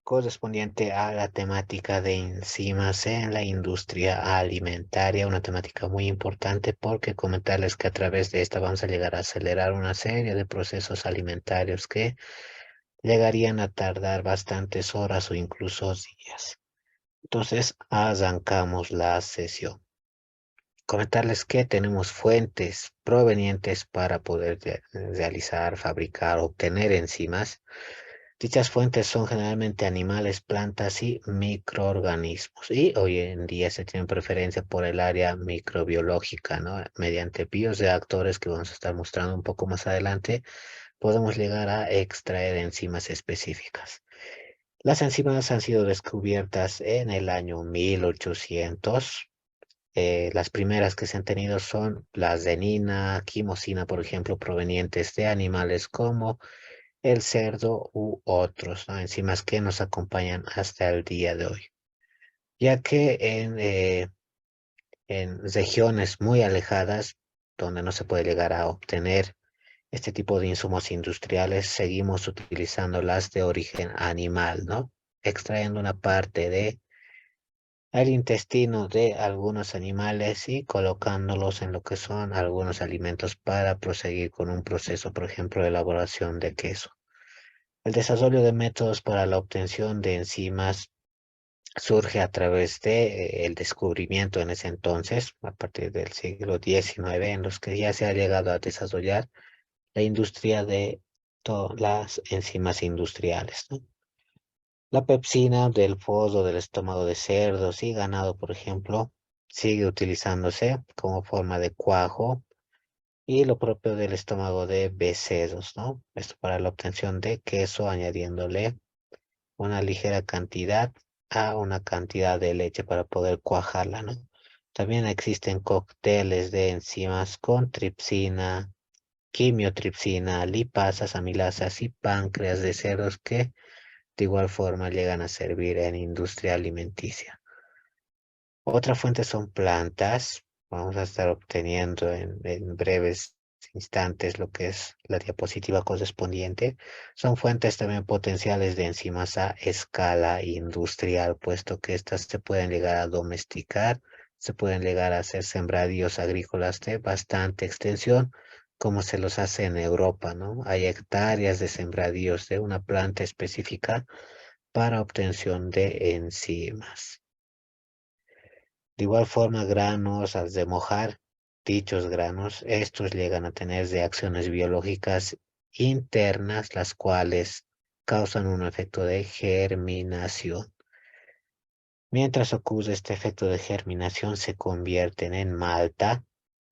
correspondiente a la temática de enzimas en la industria alimentaria, una temática muy importante porque comentarles que a través de esta vamos a llegar a acelerar una serie de procesos alimentarios que llegarían a tardar bastantes horas o incluso días. Entonces, arrancamos la sesión. Comentarles que tenemos fuentes provenientes para poder realizar, fabricar, obtener enzimas. Dichas fuentes son generalmente animales, plantas y microorganismos. Y hoy en día se tiene preferencia por el área microbiológica, ¿no? Mediante bioreactores que vamos a estar mostrando un poco más adelante, podemos llegar a extraer enzimas específicas. Las enzimas han sido descubiertas en el año 1800. Las primeras que se han tenido son la adenina, quimosina, por ejemplo, provenientes de animales como el cerdo u otros, ¿no? Enzimas que nos acompañan hasta el día de hoy, ya que en regiones muy alejadas, donde no se puede llegar a obtener este tipo de insumos industriales, seguimos utilizando las de origen animal, ¿no? Extrayendo una parte de el intestino de algunos animales y colocándolos en lo que son algunos alimentos para proseguir con un proceso, por ejemplo, de elaboración de queso. El desarrollo de métodos para la obtención de enzimas surge a través de el descubrimiento en ese entonces, a partir del siglo XIX, en los que ya se ha llegado a desarrollar la industria de las enzimas industriales, ¿no? La pepsina del fodo del estómago de cerdos y ganado, por ejemplo, sigue utilizándose como forma de cuajo y lo propio del estómago de becerros, ¿no? Esto para la obtención de queso, añadiéndole una ligera cantidad a una cantidad de leche para poder cuajarla, ¿no? También existen cócteles de enzimas con tripsina, quimiotripsina, lipasas, amilasas y páncreas de cerdos que de igual forma llegan a servir en industria alimenticia. Otra fuente son plantas. Vamos a estar obteniendo en breves instantes lo que es la diapositiva correspondiente. Son fuentes también potenciales de enzimas a escala industrial, puesto que estas se pueden llegar a domesticar, se pueden llegar a hacer sembradíos agrícolas de bastante extensión, como se los hace en Europa, ¿no? Hay hectáreas de sembradíos de una planta específica para obtención de enzimas. De igual forma, granos, al de mojar dichos granos, estos llegan a tener reacciones biológicas internas, las cuales causan un efecto de germinación. Mientras ocurre este efecto de germinación, se convierten en malta.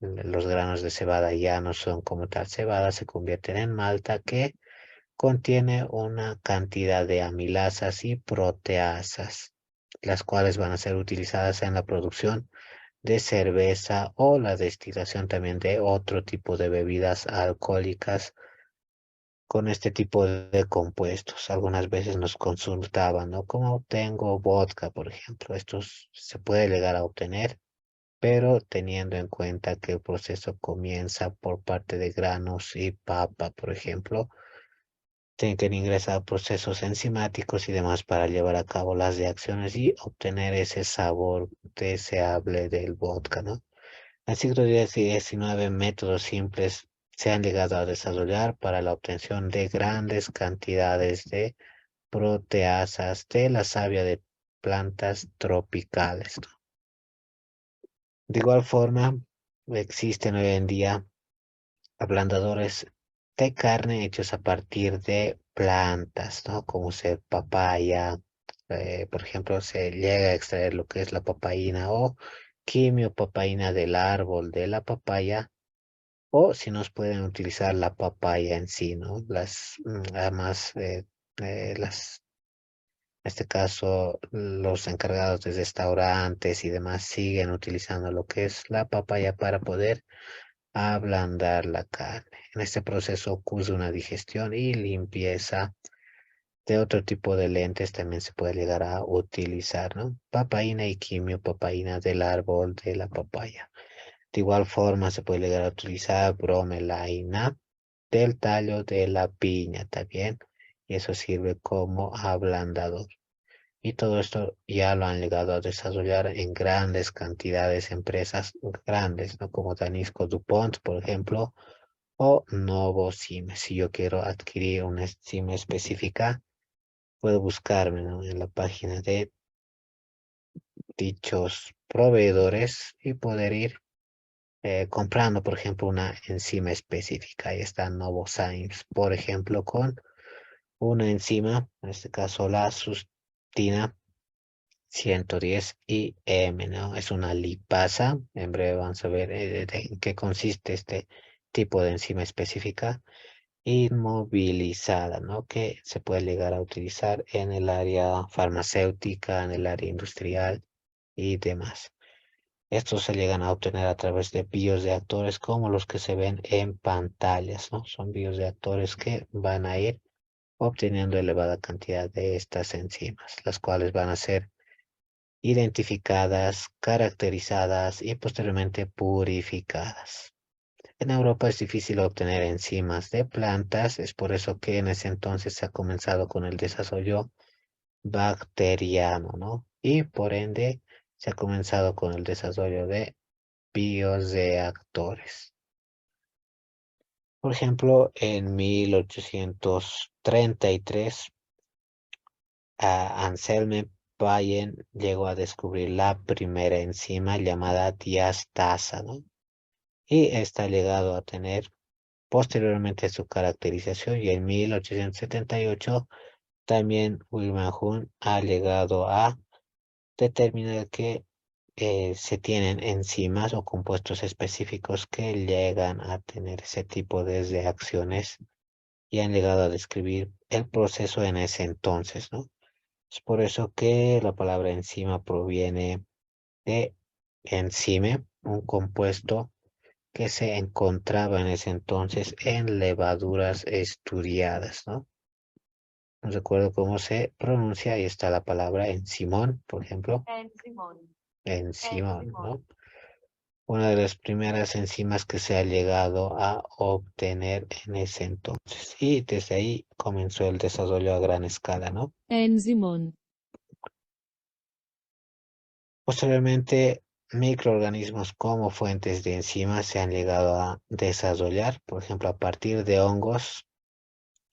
Los granos de cebada ya no son como tal cebada, se convierten en malta que contiene una cantidad de amilasas y proteasas, las cuales van a ser utilizadas en la producción de cerveza o la destilación también de otro tipo de bebidas alcohólicas con este tipo de compuestos. Algunas veces nos consultaban, ¿no? ¿Cómo obtengo vodka, por ejemplo? Estos se puede llegar a obtener, pero teniendo en cuenta que el proceso comienza por parte de granos y papa, por ejemplo, tienen que ingresar procesos enzimáticos y demás para llevar a cabo las reacciones y obtener ese sabor deseable del vodka, ¿no? En el siglo XIX, métodos simples se han llegado a desarrollar para la obtención de grandes cantidades de proteasas de la savia de plantas tropicales, ¿no? De igual forma, existen hoy en día ablandadores de carne hechos a partir de plantas, ¿no? Como ser papaya, por ejemplo, se llega a extraer lo que es la papaína o quimiopapaína del árbol de la papaya, o si nos pueden utilizar la papaya en sí, ¿no? Además, en este caso, los encargados de restaurantes y demás siguen utilizando lo que es la papaya para poder ablandar la carne. En este proceso ocurre una digestión y limpieza de otro tipo de lentes también se puede llegar a utilizar, ¿no? Papaína y quimiopapaína del árbol de la papaya. De igual forma se puede llegar a utilizar bromelaína del tallo de la piña también, y eso sirve como ablandador. Y todo esto ya lo han llegado a desarrollar en grandes cantidades, empresas grandes, ¿no? Como Danisco DuPont, por ejemplo, o Novozymes. Si yo quiero adquirir una enzima específica, puedo buscarme, ¿no?, en la página de dichos proveedores y poder ir comprando, por ejemplo, una enzima específica. Ahí está Novozymes, por ejemplo, con una enzima, en este caso la sustina 110 IM, ¿no? Es una lipasa. En breve vamos a ver en qué consiste este tipo de enzima específica inmovilizada, ¿no? Que se puede llegar a utilizar en el área farmacéutica, en el área industrial y demás. Estos se llegan a obtener a través de bioreactores como los que se ven en pantallas, ¿no? Son bioreactores que van a ir obteniendo elevada cantidad de estas enzimas, las cuales van a ser identificadas, caracterizadas y posteriormente purificadas. En Europa es difícil obtener enzimas de plantas, es por eso que en ese entonces se ha comenzado con el desarrollo bacteriano, ¿no? Y por ende se ha comenzado con el desarrollo de bioreactores. Por ejemplo, en 1833, Anselme Payen llegó a descubrir la primera enzima llamada diastasa, ¿no? Y esta ha llegado a tener posteriormente su caracterización, y en 1878 también Wilhelm Wundt ha llegado a determinar que se tienen enzimas o compuestos específicos que llegan a tener ese tipo de reacciones y han llegado a describir el proceso en ese entonces, ¿no? Es por eso que la palabra enzima proviene de enzime, un compuesto que se encontraba en ese entonces en levaduras estudiadas, ¿no? No recuerdo cómo se pronuncia, ahí está la palabra enzimón, por ejemplo, Enzimón. enzimón, Enzimón. ¿no? Una de las primeras enzimas que se ha llegado a obtener en ese entonces. Y desde ahí comenzó el desarrollo a gran escala, ¿no? Enzimón. Posteriormente, microorganismos como fuentes de enzimas se han llegado a desarrollar, por ejemplo, a partir de hongos.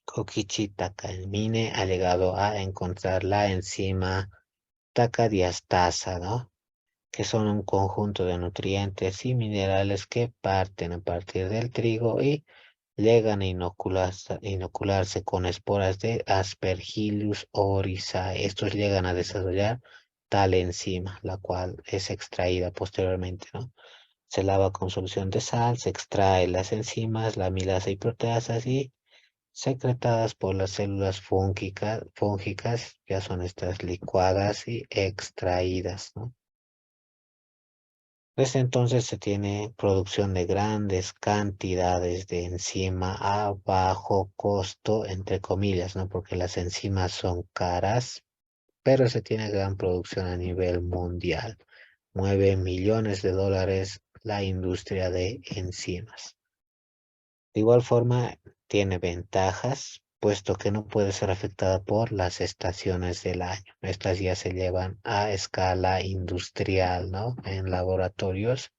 Kokichi Takamine ha llegado a encontrar la enzima tacadiastasa, ¿no? Que son un conjunto de nutrientes y minerales que parten a partir del trigo y llegan a inocularse con esporas de Aspergillus oryzae. Estos llegan a desarrollar tal enzima, la cual es extraída posteriormente, ¿no? Se lava con solución de sal, se extrae las enzimas, la amilasa y proteasas y secretadas por las células fúngicas, ya son estas licuadas y extraídas, ¿no? Desde entonces se tiene producción de grandes cantidades de enzima a bajo costo, entre comillas, ¿no? Porque las enzimas son caras, pero se tiene gran producción a nivel mundial. Mueve millones de dólares la industria de enzimas. De igual forma, tiene ventajas, puesto que no puede ser afectada por las estaciones del año. Estas ya se llevan a escala industrial, ¿no? En laboratorios,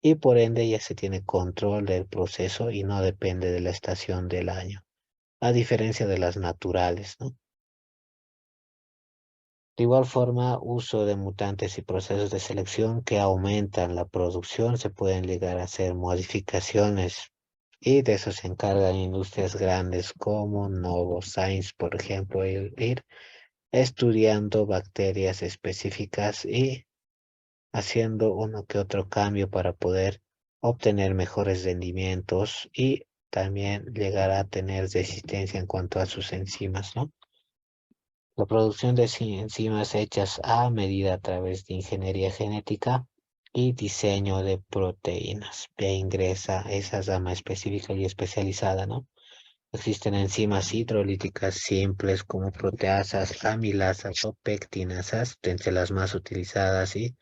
y por ende ya se tiene control del proceso y no depende de la estación del año, a diferencia de las naturales, ¿no? De igual forma, uso de mutantes y procesos de selección que aumentan la producción, se pueden llegar a hacer modificaciones, y de eso se encargan industrias grandes como Novozymes, por ejemplo, ir estudiando bacterias específicas y haciendo uno que otro cambio para poder obtener mejores rendimientos y también llegar a tener resistencia en cuanto a sus enzimas, ¿no? La producción de enzimas hechas a medida a través de ingeniería genética y diseño de proteínas. Ya ingresa esa rama específica y especializada, ¿no? Existen enzimas hidrolíticas simples como proteasas, amilasas o pectinasas, entre las más utilizadas y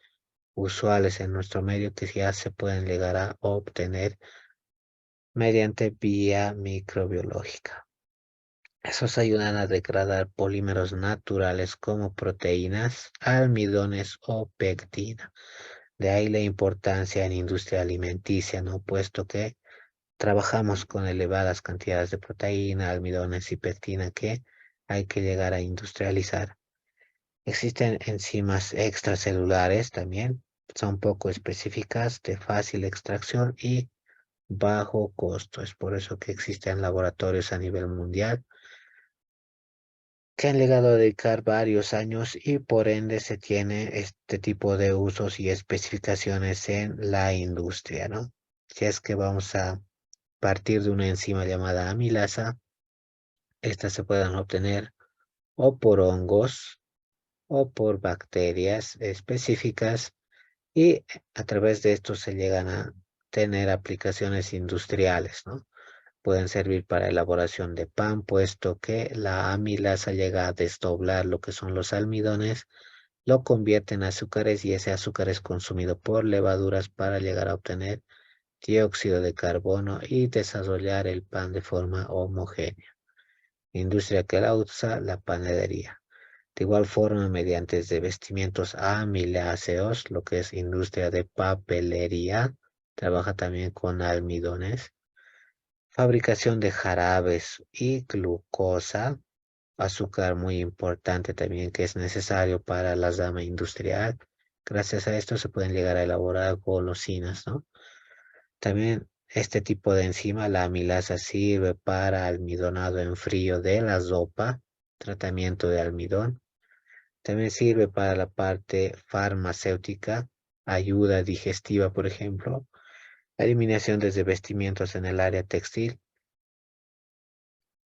usuales en nuestro medio, que ya se pueden llegar a obtener mediante vía microbiológica. Esos ayudan a degradar polímeros naturales como proteínas, almidones o pectina. De ahí la importancia en industria alimenticia, ¿no? Puesto que trabajamos con elevadas cantidades de proteína, almidones y pectina que hay que llegar a industrializar. Existen enzimas extracelulares también, son poco específicas, de fácil extracción y bajo costo. Es por eso que existen laboratorios a nivel mundial que han llegado a dedicar varios años y por ende se tiene este tipo de usos y especificaciones en la industria, ¿no? Si es que vamos a partir de una enzima llamada amilasa, estas se pueden obtener o por hongos o por bacterias específicas y a través de esto se llegan a tener aplicaciones industriales, ¿no? Pueden servir para elaboración de pan, puesto que la amilasa llega a desdoblar lo que son los almidones, lo convierte en azúcares y ese azúcar es consumido por levaduras para llegar a obtener dióxido de carbono y desarrollar el pan de forma homogénea. Industria que la usa, la panadería. De igual forma, mediante revestimientos amiláceos, lo que es industria de papelería, trabaja también con almidones. Fabricación de jarabes y glucosa, azúcar muy importante también que es necesario para la rama industrial. Gracias a esto se pueden llegar a elaborar golosinas, ¿no? También este tipo de enzima, la amilasa, sirve para almidonado en frío de la sopa, tratamiento de almidón. También sirve para la parte farmacéutica, ayuda digestiva, por ejemplo, eliminación de revestimientos en el área textil,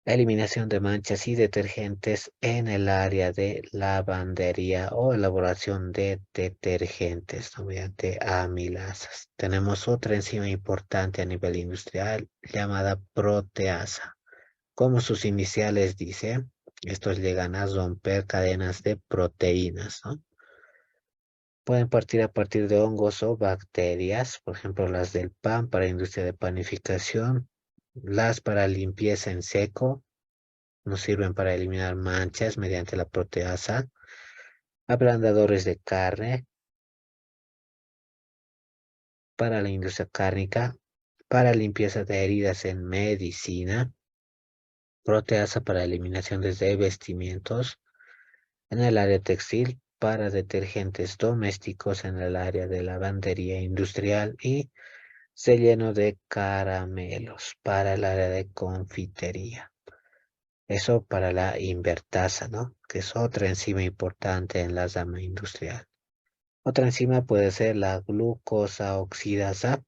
eliminación de manchas y detergentes en el área de lavandería o elaboración de detergentes, ¿no? Mediante amilasas. Tenemos otra enzima importante a nivel industrial llamada proteasa. Como sus iniciales dicen, estos llegan a romper cadenas de proteínas, ¿no? Pueden partir a partir de hongos o bacterias, por ejemplo, las del pan para industria de panificación, las para limpieza en seco, nos sirven para eliminar manchas mediante la proteasa, ablandadores de carne, para la industria cárnica, para limpieza de heridas en medicina, proteasa para eliminación de revestimientos, en el área textil, para detergentes domésticos en el área de lavandería industrial y relleno de caramelos para el área de confitería. Eso para la invertasa, ¿no? Que es otra enzima importante en la rama industrial. Otra enzima puede ser la glucosa oxidasa,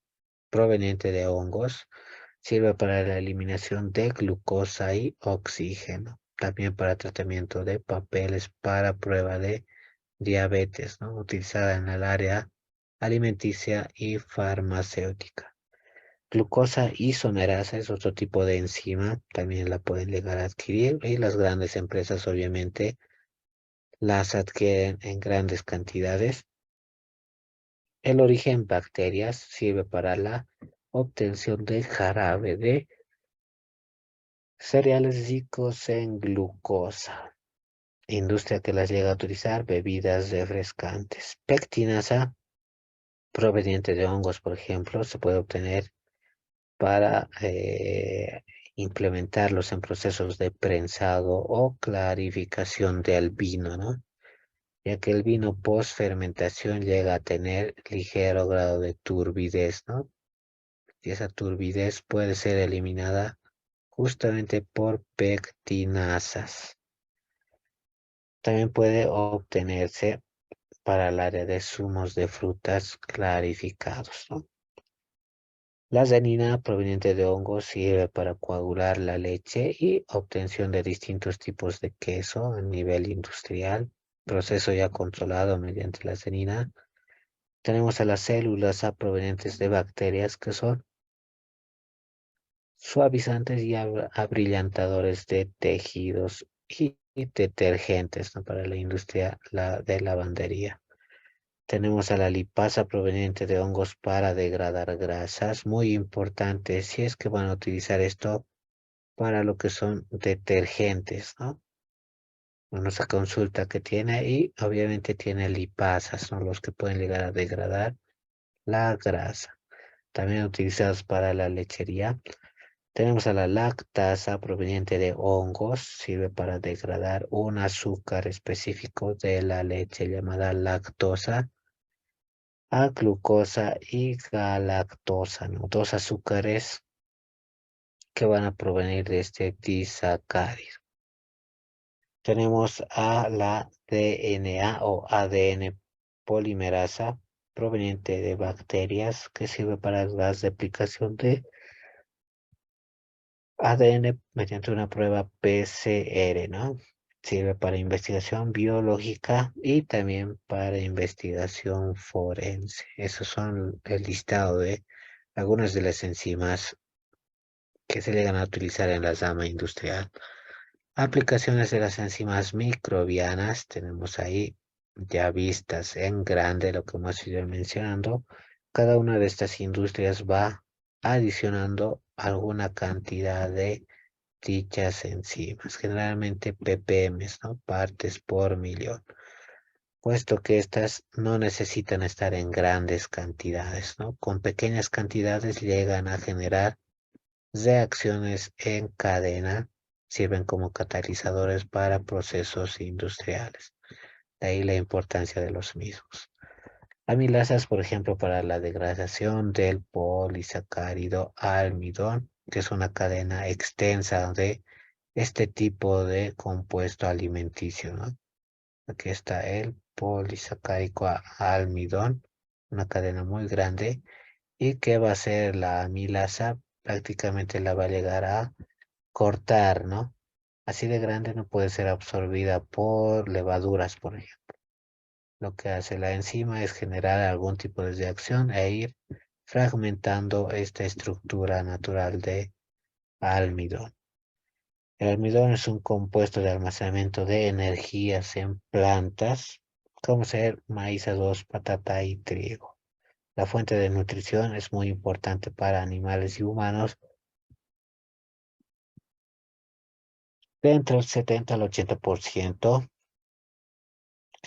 proveniente de hongos. Sirve para la eliminación de glucosa y oxígeno. También para tratamiento de papeles para prueba de diabetes, ¿no? Utilizada en el área alimenticia y farmacéutica. Glucosa isomerasa es otro tipo de enzima, también la pueden llegar a adquirir y las grandes empresas obviamente las adquieren en grandes cantidades. El origen bacterias sirve para la obtención de jarabe de cereales ricos en glucosa. Industria que las llega a utilizar, bebidas refrescantes. Pectinasa, proveniente de hongos, por ejemplo, se puede obtener para implementarlos en procesos de prensado o clarificación del vino, ¿no? Ya que el vino post fermentación llega a tener ligero grado de turbidez, ¿no? Y esa turbidez puede ser eliminada justamente por pectinasas. También puede obtenerse para el área de zumos de frutas clarificados, ¿no? La renina proveniente de hongos sirve para coagular la leche y obtención de distintos tipos de queso a nivel industrial, proceso ya controlado mediante la renina. Tenemos a las células A provenientes de bacterias que son suavizantes y abrillantadores de tejidos y detergentes, ¿no? Para la industria de lavandería. Tenemos a la lipasa proveniente de hongos para degradar grasas. Muy importante, si es que van a utilizar esto, para lo que son detergentes, ¿no? Bueno, esa consulta que tiene y obviamente tiene lipasas, son los que pueden llegar a degradar la grasa. También utilizados para la lechería. Tenemos a la lactasa proveniente de hongos, sirve para degradar un azúcar específico de la leche llamada lactosa a glucosa y galactosa, ¿no? Dos azúcares que van a provenir de este disacárido. Tenemos a la DNA o ADN polimerasa proveniente de bacterias que sirve para la replicación de ADN mediante una prueba PCR, ¿no? Sirve para investigación biológica y también para investigación forense. Esos son el listado de algunas de las enzimas que se llegan a utilizar en la rama industrial. Aplicaciones de las enzimas microbianas, tenemos ahí ya vistas en grande lo que hemos ido mencionando. Cada una de estas industrias va adicionando alguna cantidad de dichas enzimas, generalmente ppms, ¿no? Partes por millón, puesto que estas no necesitan estar en grandes cantidades, ¿no? Con pequeñas cantidades llegan a generar reacciones en cadena, sirven como catalizadores para procesos industriales. De ahí la importancia de los mismos. Amilasas, por ejemplo, para la degradación del polisacárido almidón, que es una cadena extensa de este tipo de compuesto alimenticio, ¿no? Aquí está el polisacárico almidón, una cadena muy grande, y que va a ser la amilasa, prácticamente la va a llegar a cortar, ¿no? Así de grande no puede ser absorbida por levaduras, por ejemplo. Lo que hace la enzima es generar algún tipo de reacción e ir fragmentando esta estructura natural de almidón. El almidón es un compuesto de almacenamiento de energías en plantas, como ser maíz, arroz, patata y trigo. La fuente de nutrición es muy importante para animales y humanos. De entre el 70 al 80%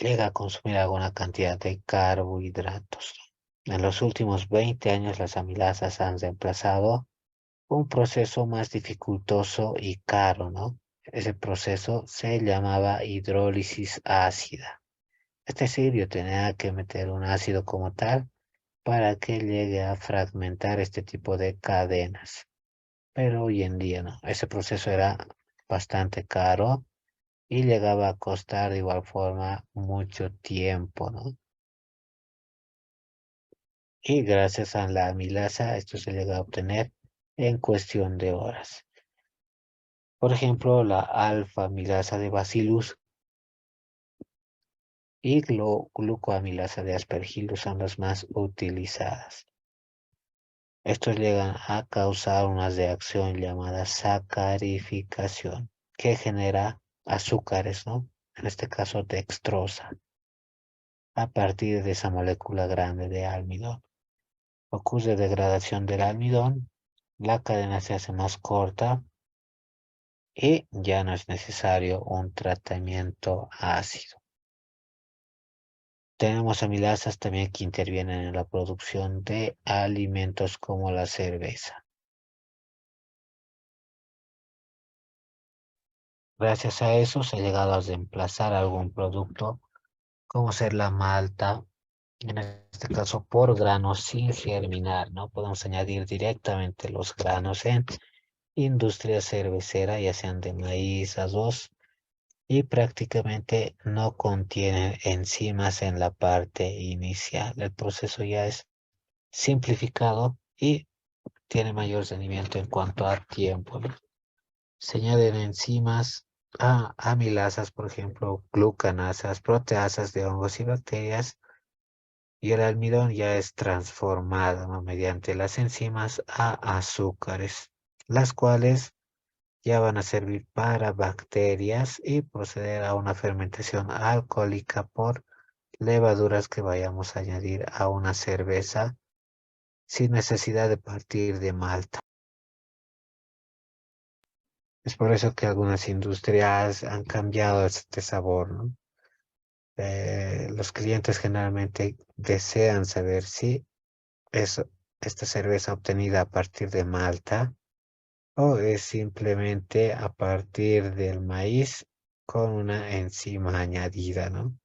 llega a consumir alguna cantidad de carbohidratos. En los últimos 20 años las amilasas han reemplazado un proceso más dificultoso y caro, ¿no? Ese proceso se llamaba hidrólisis ácida. Es decir, yo tenía que meter un ácido como tal para que llegue a fragmentar este tipo de cadenas. Pero hoy en día no. Ese proceso era bastante caro y llegaba a costar de igual forma mucho tiempo, ¿no? Y gracias a la amilasa esto se llega a obtener en cuestión de horas. Por ejemplo, la alfa amilasa de Bacillus y glucoamilasa de Aspergillus son las más utilizadas. Estos llegan a causar una reacción llamada sacarificación, que genera azúcares, ¿no? En este caso dextrosa, a partir de esa molécula grande de almidón. Ocurre degradación del almidón, la cadena se hace más corta y ya no es necesario un tratamiento ácido. Tenemos amilasas también que intervienen en la producción de alimentos como la cerveza. Gracias a eso se ha llegado a reemplazar algún producto como ser la malta, en este caso por granos sin germinar, ¿no? Podemos añadir directamente los granos en industria cervecera, ya sean de maíz, arroz, y prácticamente no contienen enzimas en la parte inicial. El proceso ya es simplificado y tiene mayor rendimiento en cuanto a tiempo, ¿no? Se añaden enzimas a amilasas, por ejemplo, glucanasas, proteasas de hongos y bacterias, y el almidón ya es transformado, ¿no? Mediante las enzimas a azúcares, las cuales ya van a servir para bacterias y proceder a una fermentación alcohólica por levaduras que vayamos a añadir a una cerveza sin necesidad de partir de malta. Es por eso que algunas industrias han cambiado este sabor, ¿no? Los clientes generalmente desean saber si es esta cerveza obtenida a partir de malta o es simplemente a partir del maíz con una enzima añadida, ¿no?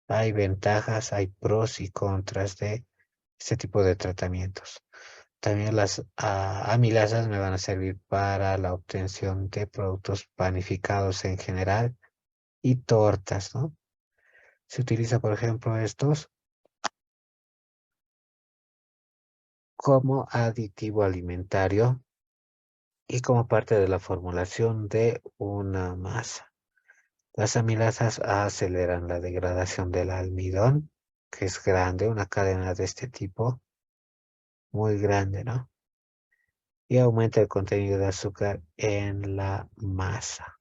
Hay ventajas, hay pros y contras de este tipo de tratamientos. También las amilasas me van a servir para la obtención de productos panificados en general y tortas, ¿no? Se utiliza, por ejemplo, estos como aditivo alimentario y como parte de la formulación de una masa. Las amilasas aceleran la degradación del almidón, que es grande, una cadena de este tipo, muy grande, ¿no? Y aumenta el contenido de azúcar en la masa,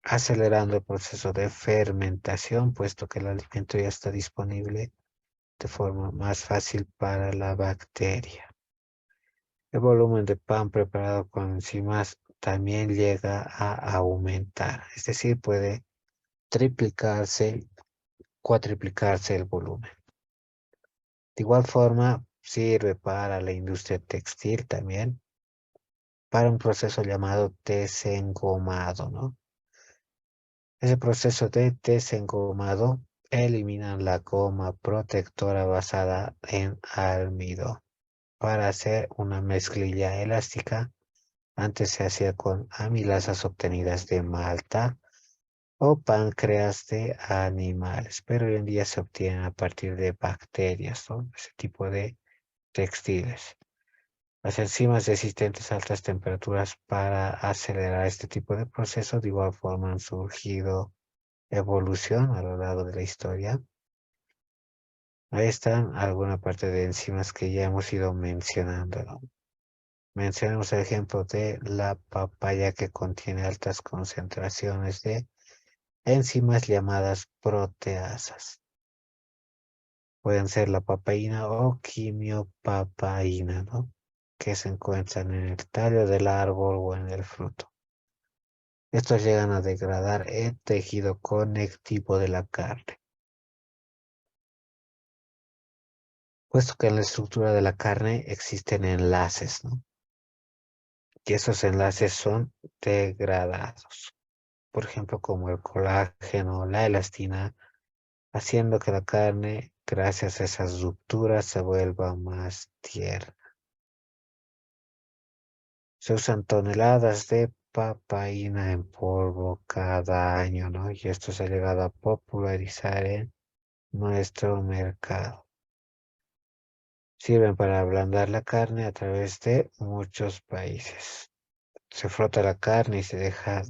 acelerando el proceso de fermentación, puesto que el alimento ya está disponible de forma más fácil para la bacteria. El volumen de pan preparado con enzimas también llega a aumentar, es decir, puede triplicarse, cuatriplicarse el volumen. De igual forma, sirve para la industria textil también, para un proceso llamado desengomado, ¿no? Ese proceso de desengomado elimina la goma protectora basada en almidón para hacer una mezclilla elástica. Antes se hacía con amilasas obtenidas de malta o páncreas de animales, pero hoy en día se obtienen a partir de bacterias, ¿no? Ese tipo de textiles. Las enzimas resistentes a altas temperaturas para acelerar este tipo de procesos de igual forma han surgido evolución a lo largo de la historia. Ahí están alguna parte de enzimas que ya hemos ido mencionando, ¿no? Mencionemos el ejemplo de la papaya que contiene altas concentraciones de enzimas llamadas proteasas. Pueden ser la papaína o quimiopapaína, ¿no? Que se encuentran en el tallo del árbol o en el fruto. Estos llegan a degradar el tejido conectivo de la carne, puesto que en la estructura de la carne existen enlaces, ¿no? Y esos enlaces son degradados, por ejemplo, como el colágeno, la elastina, haciendo que la carne, gracias a esas rupturas, se vuelva más tierna. Se usan toneladas de papaína en polvo cada año, ¿no? Y esto se ha llegado a popularizar en nuestro mercado. Sirven para ablandar la carne a través de muchos países. Se frota la carne y se deja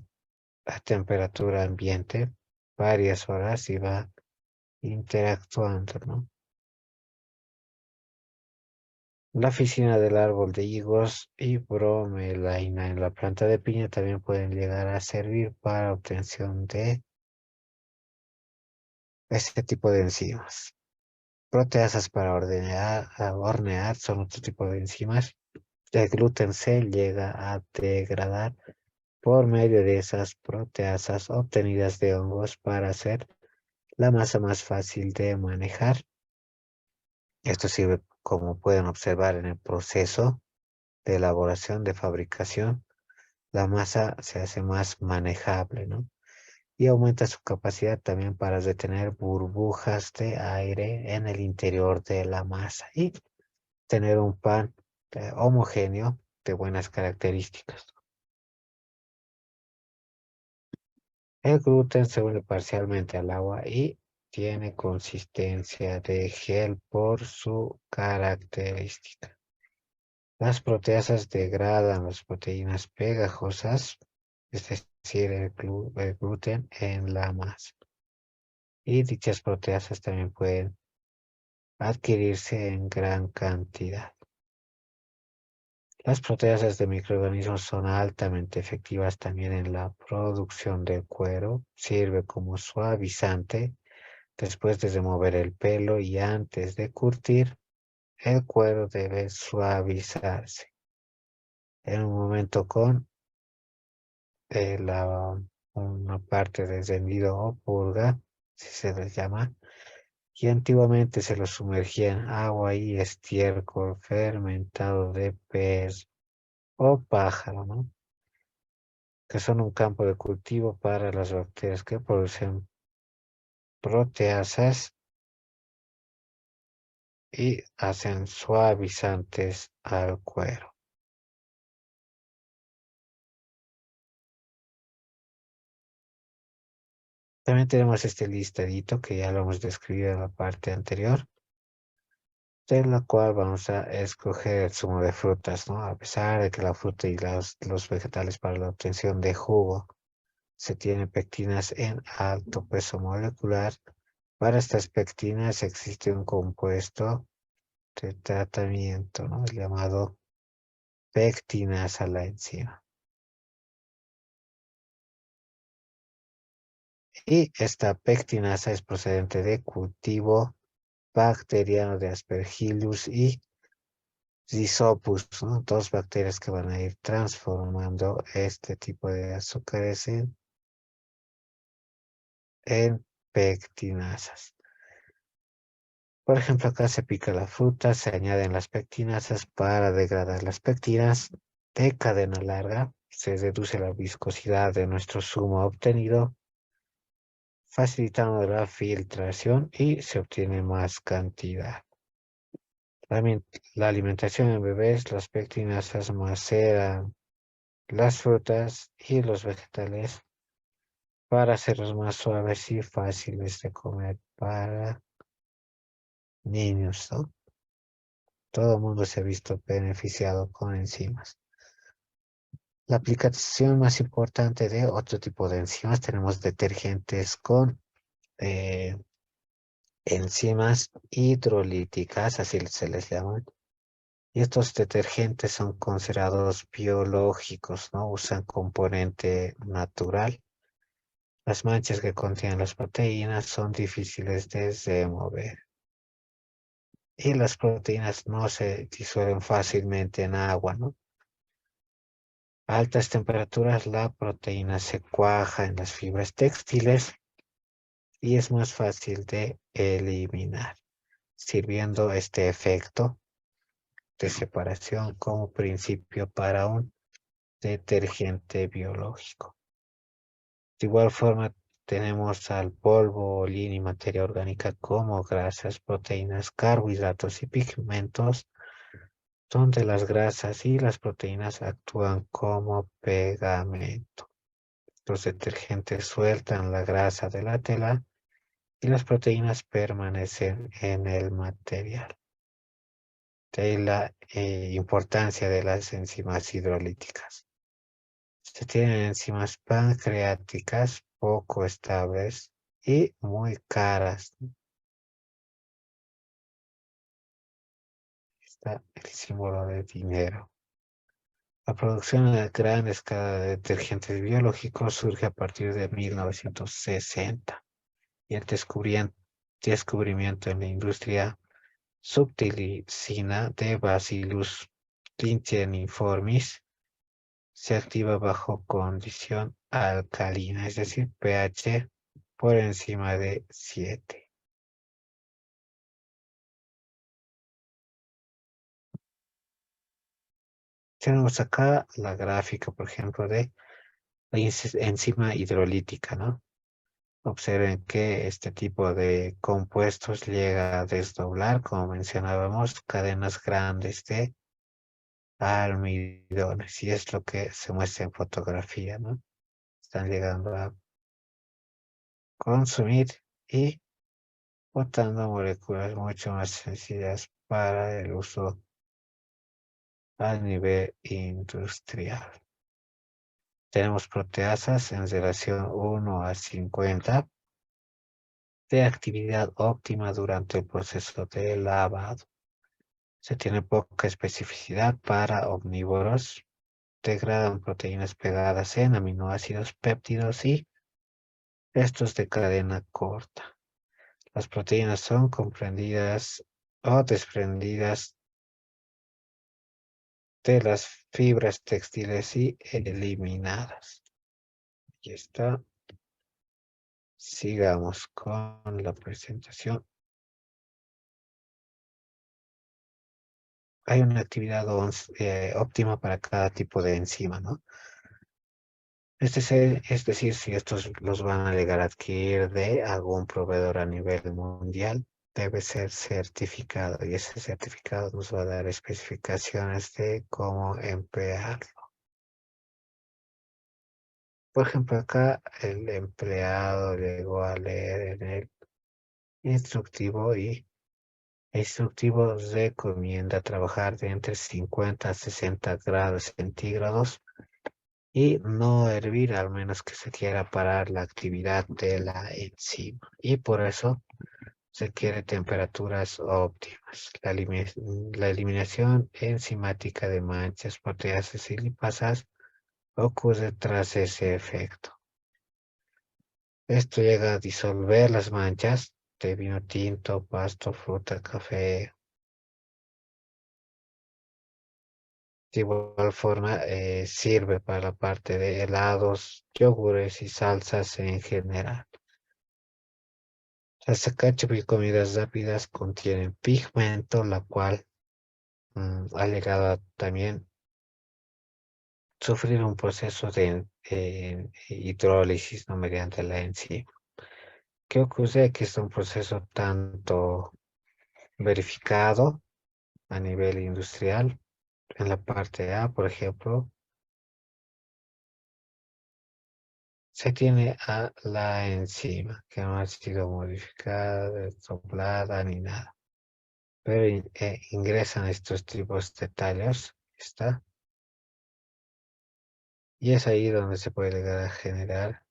a temperatura ambiente varias horas y va interactuando, ¿no? La oficina del árbol de higos y bromelaina en la planta de piña también pueden llegar a servir para obtención de este tipo de enzimas. Proteasas para hornear son otro tipo de enzimas. El gluten se llega a degradar por medio de esas proteasas obtenidas de hongos para hacer la masa más fácil de manejar. Esto sirve, como pueden observar en el proceso de elaboración de fabricación, la masa se hace más manejable, ¿no? Y aumenta su capacidad también para retener burbujas de aire en el interior de la masa y tener un pan homogéneo de buenas características. El gluten se une parcialmente al agua y tiene consistencia de gel por su característica. Las proteasas degradan las proteínas pegajosas, es decir, el gluten en la masa. Y dichas proteasas también pueden adquirirse en gran cantidad. Las proteasas de microorganismos son altamente efectivas también en la producción del cuero. Sirve como suavizante después de remover el pelo y antes de curtir, el cuero debe suavizarse en un momento con una parte de encendido o purga, si se les llama, y antiguamente se lo sumergía en agua y estiércol fermentado de pez o pájaro, ¿no? Que son un campo de cultivo para las bacterias que producen proteasas y hacen suavizantes al cuero. También tenemos este listadito que ya lo hemos descrito en la parte anterior, de la cual vamos a escoger el zumo de frutas, ¿no? A pesar de que la fruta y los vegetales para la obtención de jugo se tienen pectinas en alto peso molecular, para estas pectinas existe un compuesto de tratamiento, ¿no? Llamado pectinasa la enzima. Y esta pectinasa es procedente de cultivo bacteriano de Aspergillus y Rhizopus, ¿no? Dos bacterias que van a ir transformando este tipo de azúcares en pectinasas. Por ejemplo, acá se pica la fruta, se añaden las pectinasas para degradar las pectinas de cadena larga, se reduce la viscosidad de nuestro zumo obtenido, facilitando la filtración y se obtiene más cantidad. La alimentación en bebés, las pectinasas maceran las frutas y los vegetales para hacerlos más suaves y fáciles de comer para niños, ¿no? Todo el mundo se ha visto beneficiado con enzimas. La aplicación más importante de otro tipo de enzimas, tenemos detergentes con eh, enzimas hidrolíticas, así se les llama. Y estos detergentes son considerados biológicos, ¿no? Usan componente natural. Las manchas que contienen las proteínas son difíciles de remover. Y las proteínas no se disuelven fácilmente en agua, ¿no? A altas temperaturas la proteína se cuaja en las fibras textiles y es más fácil de eliminar, sirviendo este efecto de separación como principio para un detergente biológico. De igual forma, tenemos al polvo, olín y materia orgánica como grasas, proteínas, carbohidratos y pigmentos, donde las grasas y las proteínas actúan como pegamento. Los detergentes sueltan la grasa de la tela y las proteínas permanecen en el material. De ahí la importancia de las enzimas hidrolíticas. Se tienen enzimas pancreáticas poco estables y muy caras. Está el símbolo de dinero. La producción a gran escala de detergentes biológicos surge a partir de 1960 y el descubrimiento en la industria subtilicina de Bacillus thuringiensis se activa bajo condición alcalina, es decir, pH por encima de 7. Tenemos acá la gráfica, por ejemplo, de la enzima hidrolítica, ¿no? Observen que este tipo de compuestos llega a desdoblar, como mencionábamos, cadenas grandes de almidones, y es lo que se muestra en fotografía, ¿no? Están llegando a consumir y botando moléculas mucho más sencillas para el uso a nivel industrial. Tenemos proteasas en relación 1 a 50 de actividad óptima durante el proceso de lavado. Se tiene poca especificidad para omnívoros. Degradan proteínas pegadas en aminoácidos, péptidos y restos de cadena corta. Las proteínas son comprendidas o desprendidas de las fibras textiles y eliminadas. Aquí está. Sigamos con la presentación. Hay una actividad óptima para cada tipo de enzima, ¿no? Es decir, si estos los van a llegar a adquirir de algún proveedor a nivel mundial, debe ser certificado y ese certificado nos va a dar especificaciones de cómo emplearlo. Por ejemplo, acá el empleado llegó a leer en el instructivo y el instructivo recomienda trabajar de entre 50 a 60 grados centígrados y no hervir al menos que se quiera parar la actividad de la enzima. Y por eso se quiere temperaturas óptimas. La eliminación enzimática de manchas, proteasas y lipasas ocurre tras ese efecto. Esto llega a disolver las manchas de vino tinto, pasto, fruta, café. De igual forma, sirve para la parte de helados, yogures y salsas en general. Las ketchup y comidas rápidas contienen pigmento, la cual ha llegado a también sufrir un proceso de hidrólisis, ¿no? Mediante la enzima. ¿Qué ocurre? Que es un proceso tanto verificado a nivel industrial. En la parte A, por ejemplo, se tiene a la enzima, que no ha sido modificada, soplada ni nada. Pero ingresan estos tipos de tallos, ¿está? Y es ahí donde se puede llegar a generar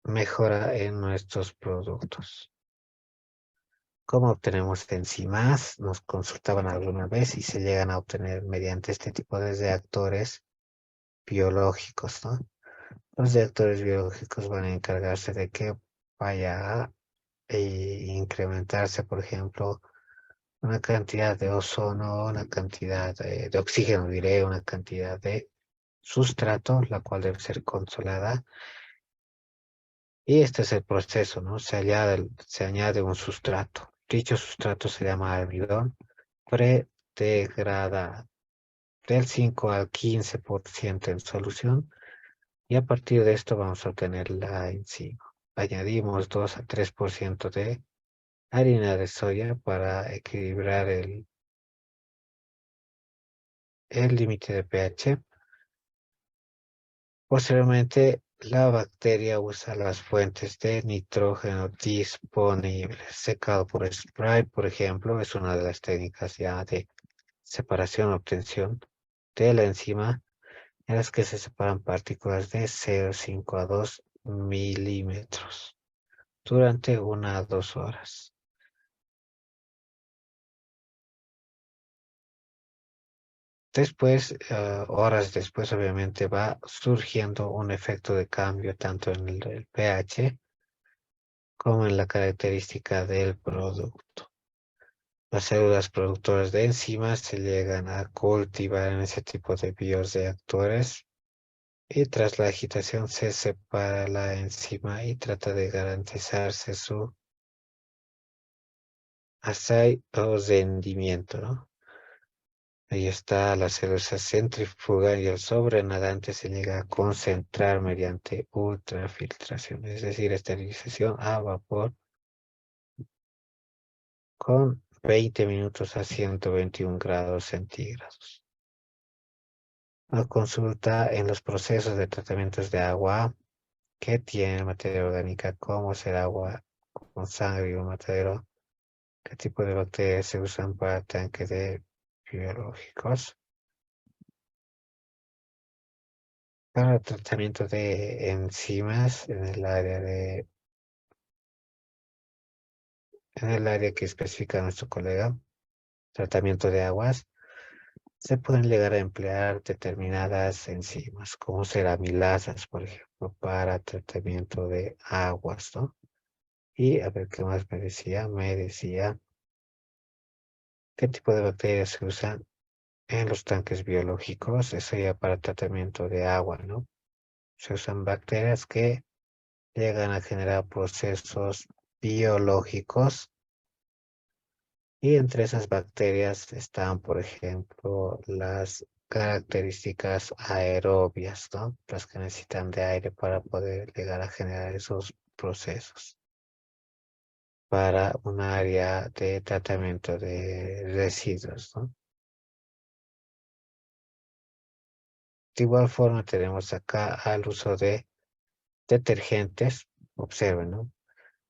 mejora en nuestros productos. ¿Cómo obtenemos enzimas? Nos consultaban alguna vez y se llegan a obtener mediante este tipo de reactores biológicos, ¿no? Los reactores biológicos van a encargarse de que vaya a incrementarse, por ejemplo, una cantidad de ozono, una cantidad de oxígeno, diré, una cantidad de sustrato, la cual debe ser controlada. Y este es el proceso, ¿no? Se añade un sustrato. Dicho sustrato se llama almidón predegradado del 5 al 15% en solución y a partir de esto vamos a obtener la enzima. Añadimos 2 a 3% de harina de soya para equilibrar el límite de pH. Posteriormente, la bacteria usa las fuentes de nitrógeno disponibles. Secado por spray, por ejemplo, es una de las técnicas ya de separación o obtención de la enzima en las que se separan partículas de 0,5 a 2 milímetros durante 1 a 2 horas. Después, horas después, obviamente va surgiendo un efecto de cambio tanto en el pH como en la característica del producto. Las células productoras de enzimas se llegan a cultivar en ese tipo de bioreactores y tras la agitación se separa la enzima y trata de garantizarse su asay o rendimiento, ¿no? Ahí está, la célula se centrifuga y el sobrenadante se llega a concentrar mediante ultrafiltración, es decir, esterilización a vapor con 20 minutos a 121 grados centígrados. La consulta en los procesos de tratamientos de agua que tiene materia orgánica, como es el agua con sangre y un matadero, qué tipo de bacterias se usan para tanques de biológicos. Para el tratamiento de enzimas en el área que especifica nuestro colega, tratamiento de aguas, se pueden llegar a emplear determinadas enzimas, como ceramilasas, por ejemplo, para tratamiento de aguas, ¿no? Y a ver qué más me decía. Me decía qué tipo de bacterias se usan en los tanques biológicos, eso ya para tratamiento de agua, ¿no? Se usan bacterias que llegan a generar procesos biológicos y entre esas bacterias están, por ejemplo, las características aerobias, ¿no? Las que necesitan de aire para poder llegar a generar esos procesos para un área de tratamiento de residuos, ¿no? De igual forma tenemos acá al uso de detergentes. Observen, ¿no?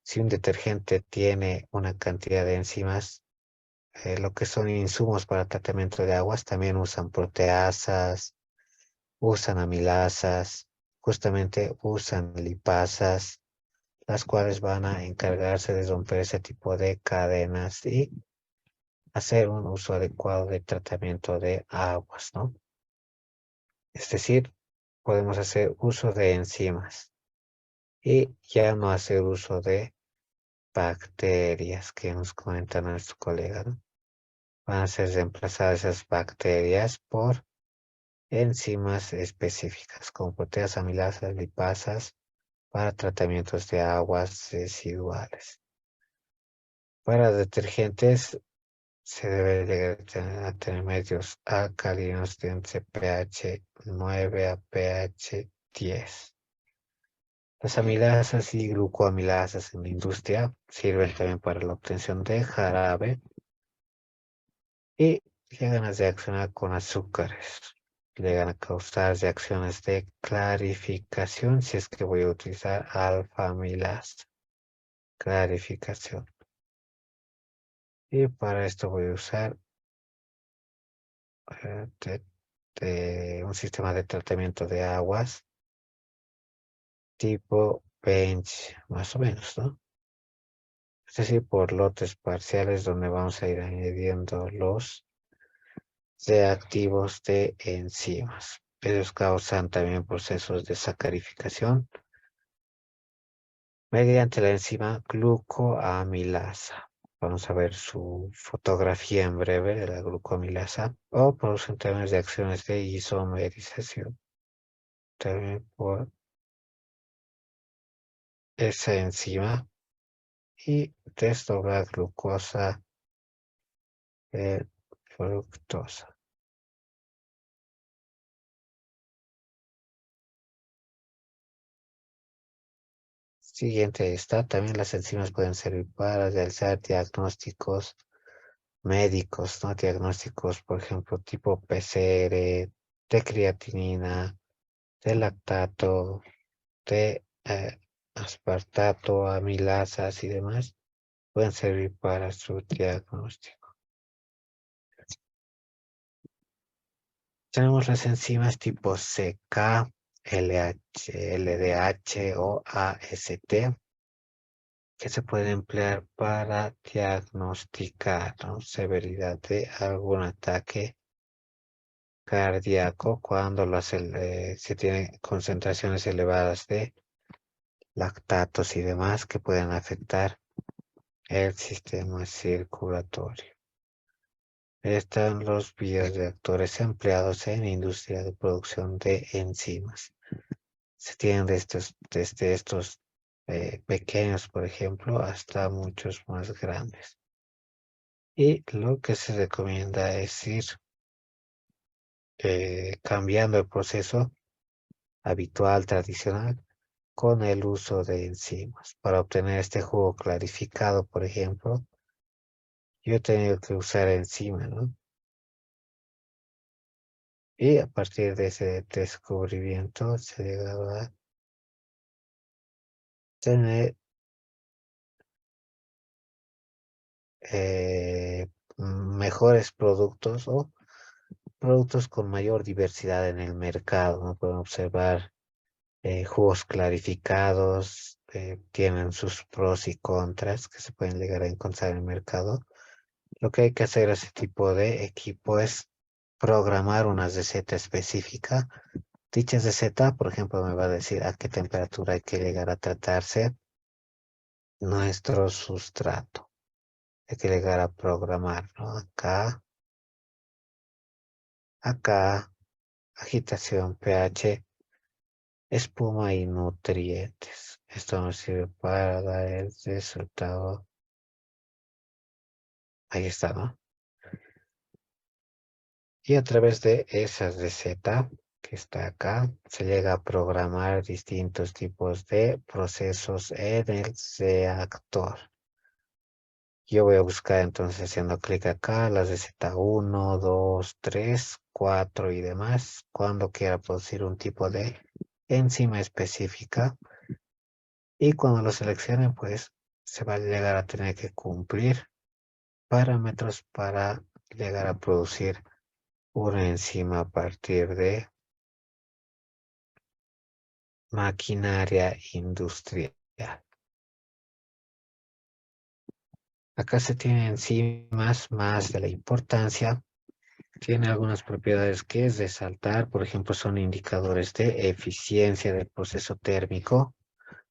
Si un detergente tiene una cantidad de enzimas, lo que son insumos para tratamiento de aguas, también usan proteasas, usan amilasas, justamente usan lipasas, las cuales van a encargarse de romper ese tipo de cadenas y hacer un uso adecuado de tratamiento de aguas, ¿no? Es decir, podemos hacer uso de enzimas y ya no hacer uso de bacterias que nos comenta nuestro colega, ¿no? Van a ser reemplazadas esas bacterias por enzimas específicas, como proteas, amilasas, lipasas, para tratamientos de aguas residuales. Para detergentes se debe llegar a tener medios alcalinos de entre pH 9 a pH 10. Las amilasas y glucoamilasas en la industria sirven también para la obtención de jarabe y llegan a reaccionar con azúcares. Llegan a causar reacciones de clarificación si es que voy a utilizar alfa-amilasa. Clarificación. Y para esto voy a usar un sistema de tratamiento de aguas tipo bench, más o menos, ¿no? Es decir, por lotes parciales donde vamos a ir añadiendo los reactivos de enzimas. Ellos causan también procesos de sacarificación mediante la enzima glucoamilasa. Vamos a ver su fotografía en breve de la glucoamilasa o producen también reacciones de isomerización. También por esa enzima y desdoblar glucosa en fructosa. Siguiente está, también las enzimas pueden servir para realizar diagnósticos médicos, ¿no? Diagnósticos, por ejemplo, tipo PCR, de creatinina, de lactato, de aspartato, amilasas y demás, pueden servir para su diagnóstico. Tenemos las enzimas tipo CK, LH, LDH o AST, que se pueden emplear para diagnosticar, ¿no? Severidad de algún ataque cardíaco cuando se tienen concentraciones elevadas de lactatos y demás que pueden afectar el sistema circulatorio. Están los bioreactores empleados en industria de producción de enzimas. Se tienen desde estos pequeños, por ejemplo, hasta muchos más grandes. Y lo que se recomienda es ir cambiando el proceso habitual, tradicional, con el uso de enzimas. Para obtener este jugo clarificado, por ejemplo, yo he tenido que usar enzima, ¿no? Y a partir de ese descubrimiento se ha llegado a tener mejores productos o productos con mayor diversidad en el mercado, ¿no? Pueden observar jugos clarificados, tienen sus pros y contras que se pueden llegar a encontrar en el mercado. Lo que hay que hacer a ese tipo de equipo es programar una receta específica. Dicha receta, por ejemplo, me va a decir a qué temperatura hay que llegar a tratarse nuestro sustrato. Hay que llegar a programar, ¿no? Acá Acá, agitación, pH, espuma y nutrientes. Esto nos sirve para dar el resultado. Ahí está, ¿no? Y a través de esa receta que está acá, se llega a programar distintos tipos de procesos en el reactor. Yo voy a buscar entonces haciendo clic acá, la receta 1, 2, 3, 4 y demás, cuando quiera producir un tipo de enzima específica. Y cuando lo seleccionen, pues se va a llegar a tener que cumplir parámetros para llegar a producir una enzima a partir de maquinaria industrial. Acá se tienen enzimas más de la importancia. Tiene algunas propiedades que es resaltar, por ejemplo, son indicadores de eficiencia del proceso térmico.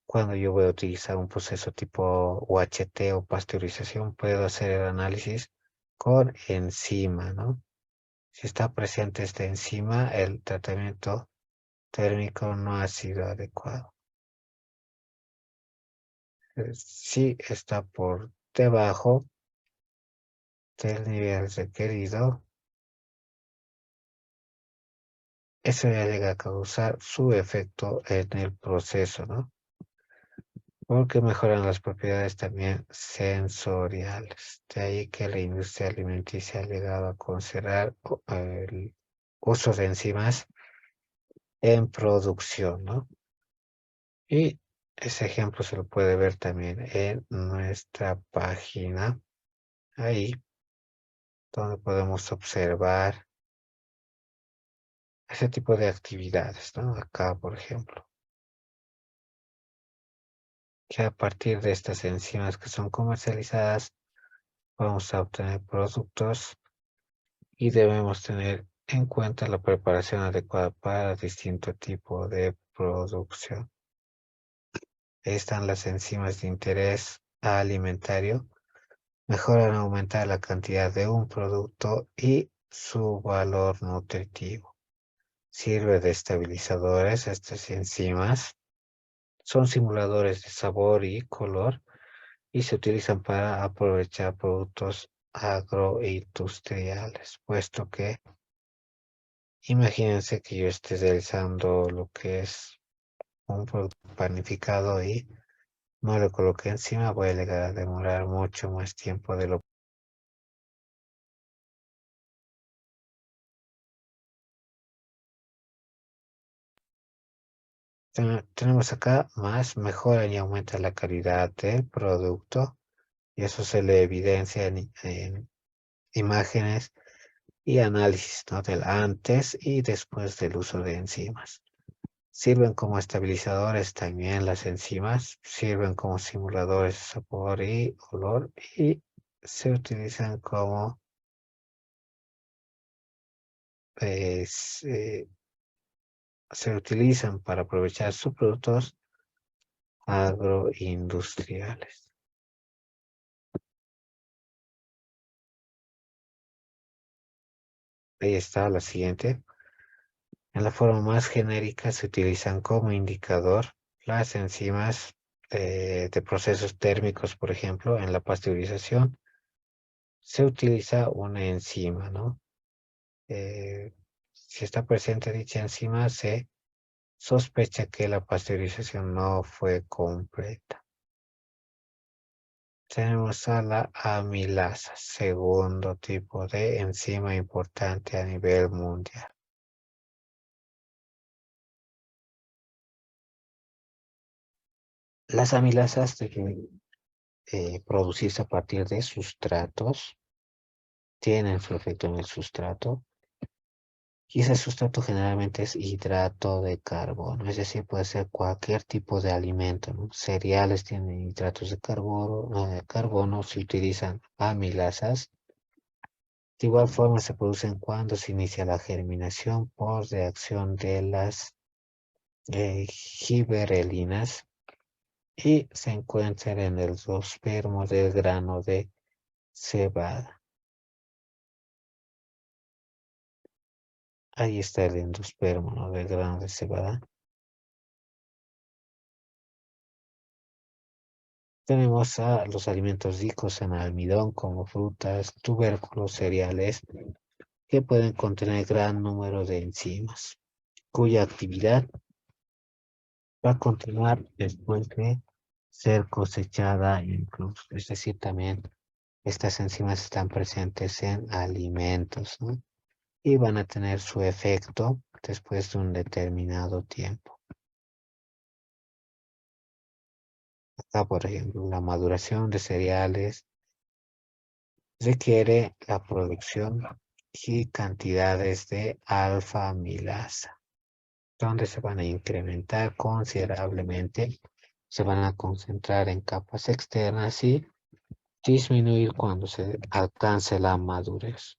Cuando yo voy a utilizar un proceso tipo UHT o pasteurización, puedo hacer el análisis con enzima, ¿no? Si está presente esta enzima, el tratamiento térmico no ha sido adecuado. Si está por debajo del nivel requerido, eso ya llega a causar su efecto en el proceso, ¿no? Porque mejoran las propiedades también sensoriales. De ahí que la industria alimenticia ha llegado a considerar el uso de enzimas en producción, ¿no? Y ese ejemplo se lo puede ver también en nuestra página, ahí donde podemos observar ese tipo de actividades, ¿no? Acá, por ejemplo, que a partir de estas enzimas que son comercializadas, vamos a obtener productos y debemos tener en cuenta la preparación adecuada para distinto tipo de producción. Están las enzimas de interés alimentario. Mejoran aumentar la cantidad de un producto y su valor nutritivo. Sirve de estabilizadores estas enzimas. Son simuladores de sabor y color y se utilizan para aprovechar productos agroindustriales, puesto que imagínense que yo esté realizando lo que es un producto panificado y no lo coloqué encima, voy a llegar a demorar mucho más tiempo de lo que tenemos acá. Más mejora y aumenta la calidad del producto y eso se le evidencia en imágenes y análisis, ¿no? Del antes y después del uso de enzimas. Sirven como estabilizadores también las enzimas, sirven como simuladores de sabor y olor y se utilizan como se utilizan para aprovechar sus productos agroindustriales. Ahí está la siguiente. En la forma más genérica se utilizan como indicador las enzimas de procesos térmicos, por ejemplo, en la pasteurización se utiliza una enzima, ¿no? Si está presente dicha enzima, se sospecha que la pasteurización no fue completa. Tenemos a la amilasa, segundo tipo de enzima importante a nivel mundial. Las amilasas deben producirse a partir de sustratos, tienen su efecto en el sustrato, y ese sustrato generalmente es hidrato de carbono, es decir, puede ser cualquier tipo de alimento, ¿no? Cereales tienen hidratos de carbono, se utilizan amilasas. De igual forma se producen cuando se inicia la germinación por reacción de las gibberelinas y se encuentran en el zoospermo del grano de cebada. Ahí está el endospermo, ¿no? Del grano de cebada. Tenemos a los alimentos ricos en almidón como frutas, tubérculos, cereales, que pueden contener gran número de enzimas, cuya actividad va a continuar después de ser cosechada incluso. Es decir, también estas enzimas están presentes en alimentos, ¿no? Y van a tener su efecto después de un determinado tiempo. Acá, por ejemplo, la maduración de cereales requiere la producción y cantidades de alfa-amilasa, donde se van a incrementar considerablemente, se van a concentrar en capas externas y disminuir cuando se alcance la madurez.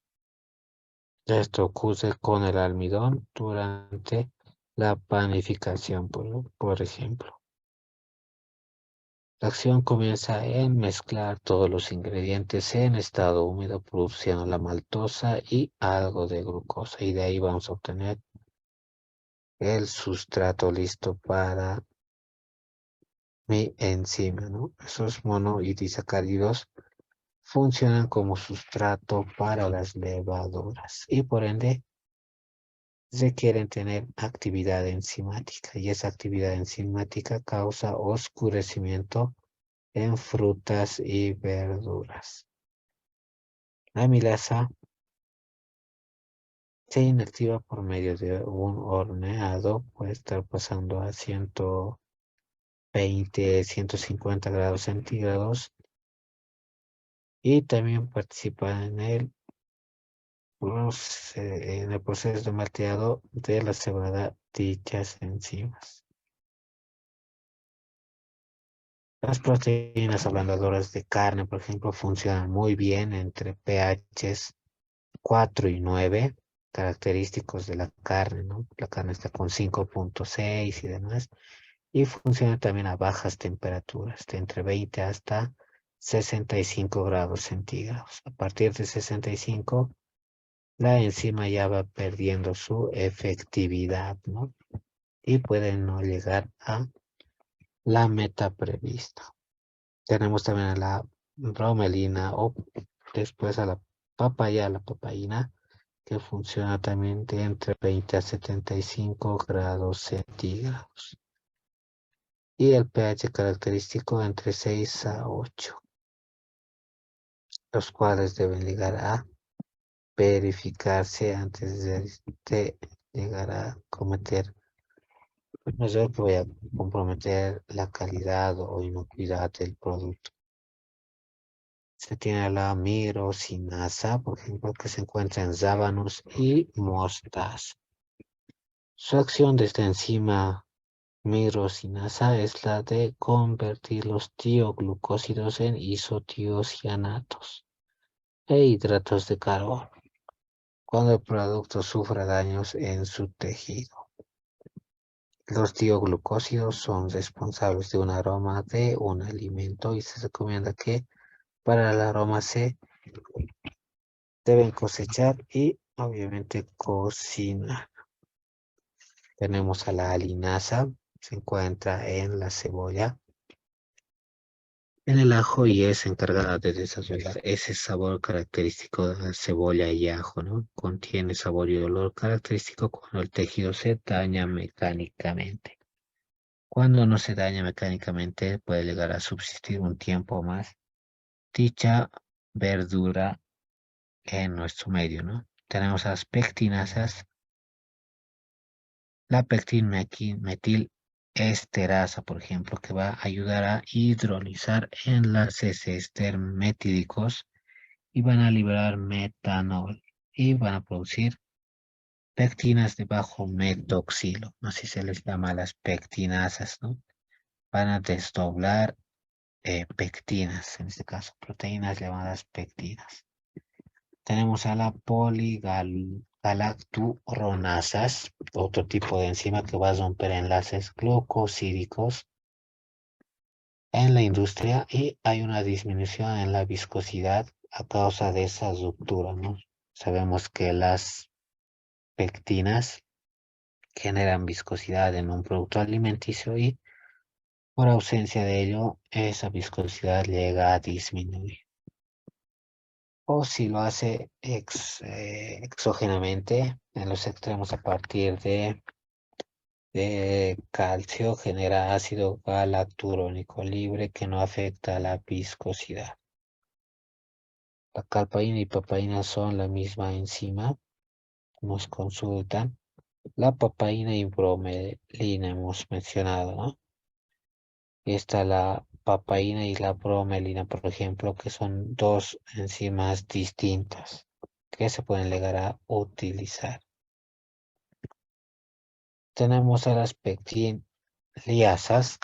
Esto ocurre con el almidón durante la panificación, por ejemplo. La acción comienza en mezclar todos los ingredientes en estado húmedo, produciendo la maltosa y algo de glucosa. Y de ahí vamos a obtener el sustrato listo para mi enzima, ¿no? Esos monoinsacáridos funcionan como sustrato para las levaduras y por ende requieren tener actividad enzimática y esa actividad enzimática causa oscurecimiento en frutas y verduras. La amilasa se inactiva por medio de un horneado, puede estar pasando a 120, 150 grados centígrados y también participa en el proceso de malteado de la cebada dichas enzimas. Las proteínas ablandadoras de carne, por ejemplo, funcionan muy bien entre pHs 4 y 9, característicos de la carne, ¿no? La carne está con 5.6 y demás, y funciona también a bajas temperaturas, de entre 20 hasta 65 grados centígrados. A partir de 65, la enzima ya va perdiendo su efectividad, ¿no? Y puede no llegar a la meta prevista. Tenemos también a la bromelina o después a la papaína, que funciona también de entre 20 a 75 grados centígrados. Y el pH característico entre 6 a 8, los cuales deben llegar a verificarse antes de llegar a cometer un error que voy a comprometer la calidad o inocuidad del producto. Se tiene la mirosinasa, por ejemplo, que se encuentra en rábanos y mostaza. Su acción de esta enzima mirosinasa es la de convertir los tioglucósidos en isotiocianatos e hidratos de carbono cuando el producto sufra daños en su tejido. Los tioglucósidos son responsables de un aroma de un alimento y se recomienda que para el aroma se deben cosechar y obviamente cocinar. Tenemos a la linaza, se encuentra en la cebolla, en el ajo y es encargada de desarrollar ese sabor característico de la cebolla y ajo, ¿no? Contiene sabor y olor característico cuando el tejido se daña mecánicamente. Cuando no se daña mecánicamente, puede llegar a subsistir un tiempo más dicha verdura en nuestro medio, ¿no? Tenemos las pectinasas, la pectinmetil esterasa, por ejemplo, que va a ayudar a hidrolizar enlaces estermetídicos y van a liberar metanol y van a producir pectinas de bajo metoxilo, así se les llama a las pectinasas, ¿no? Van a desdoblar pectinas, en este caso proteínas llamadas pectinas. Tenemos a la poligalacturonasas, otro tipo de enzima que va a romper enlaces glucosídicos en la industria y hay una disminución en la viscosidad a causa de esa ruptura, ¿no? Sabemos que las pectinas generan viscosidad en un producto alimenticio y por ausencia de ello, esa viscosidad llega a disminuir. O si lo hace exógenamente en los extremos a partir de calcio, genera ácido galacturónico libre que no afecta a la viscosidad. La calpaína y papaína son la misma enzima, nos consultan. La papaína y bromelina hemos mencionado, ¿no? Y está la papaína y la bromelina, por ejemplo, que son dos enzimas distintas que se pueden llegar a utilizar. Tenemos a las pectinliasas,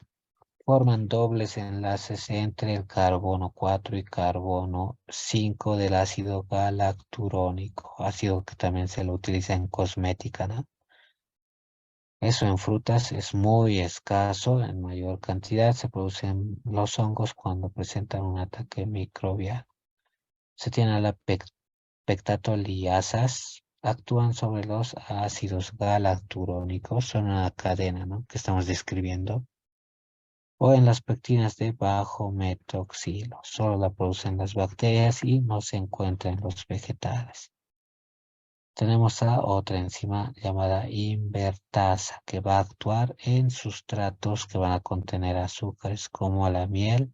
forman dobles enlaces entre el carbono 4 y carbono 5 del ácido galacturónico, ácido que también se lo utiliza en cosmética, ¿no? Eso en frutas es muy escaso, en mayor cantidad se producen los hongos cuando presentan un ataque microbial. Se tiene a la pectatoliasas, actúan sobre los ácidos galacturónicos, son una cadena, ¿no?, que estamos describiendo, o en las pectinas de bajo metoxilo, solo la producen las bacterias y no se encuentra en los vegetales. Tenemos a otra enzima llamada invertasa que va a actuar en sustratos que van a contener azúcares como la miel,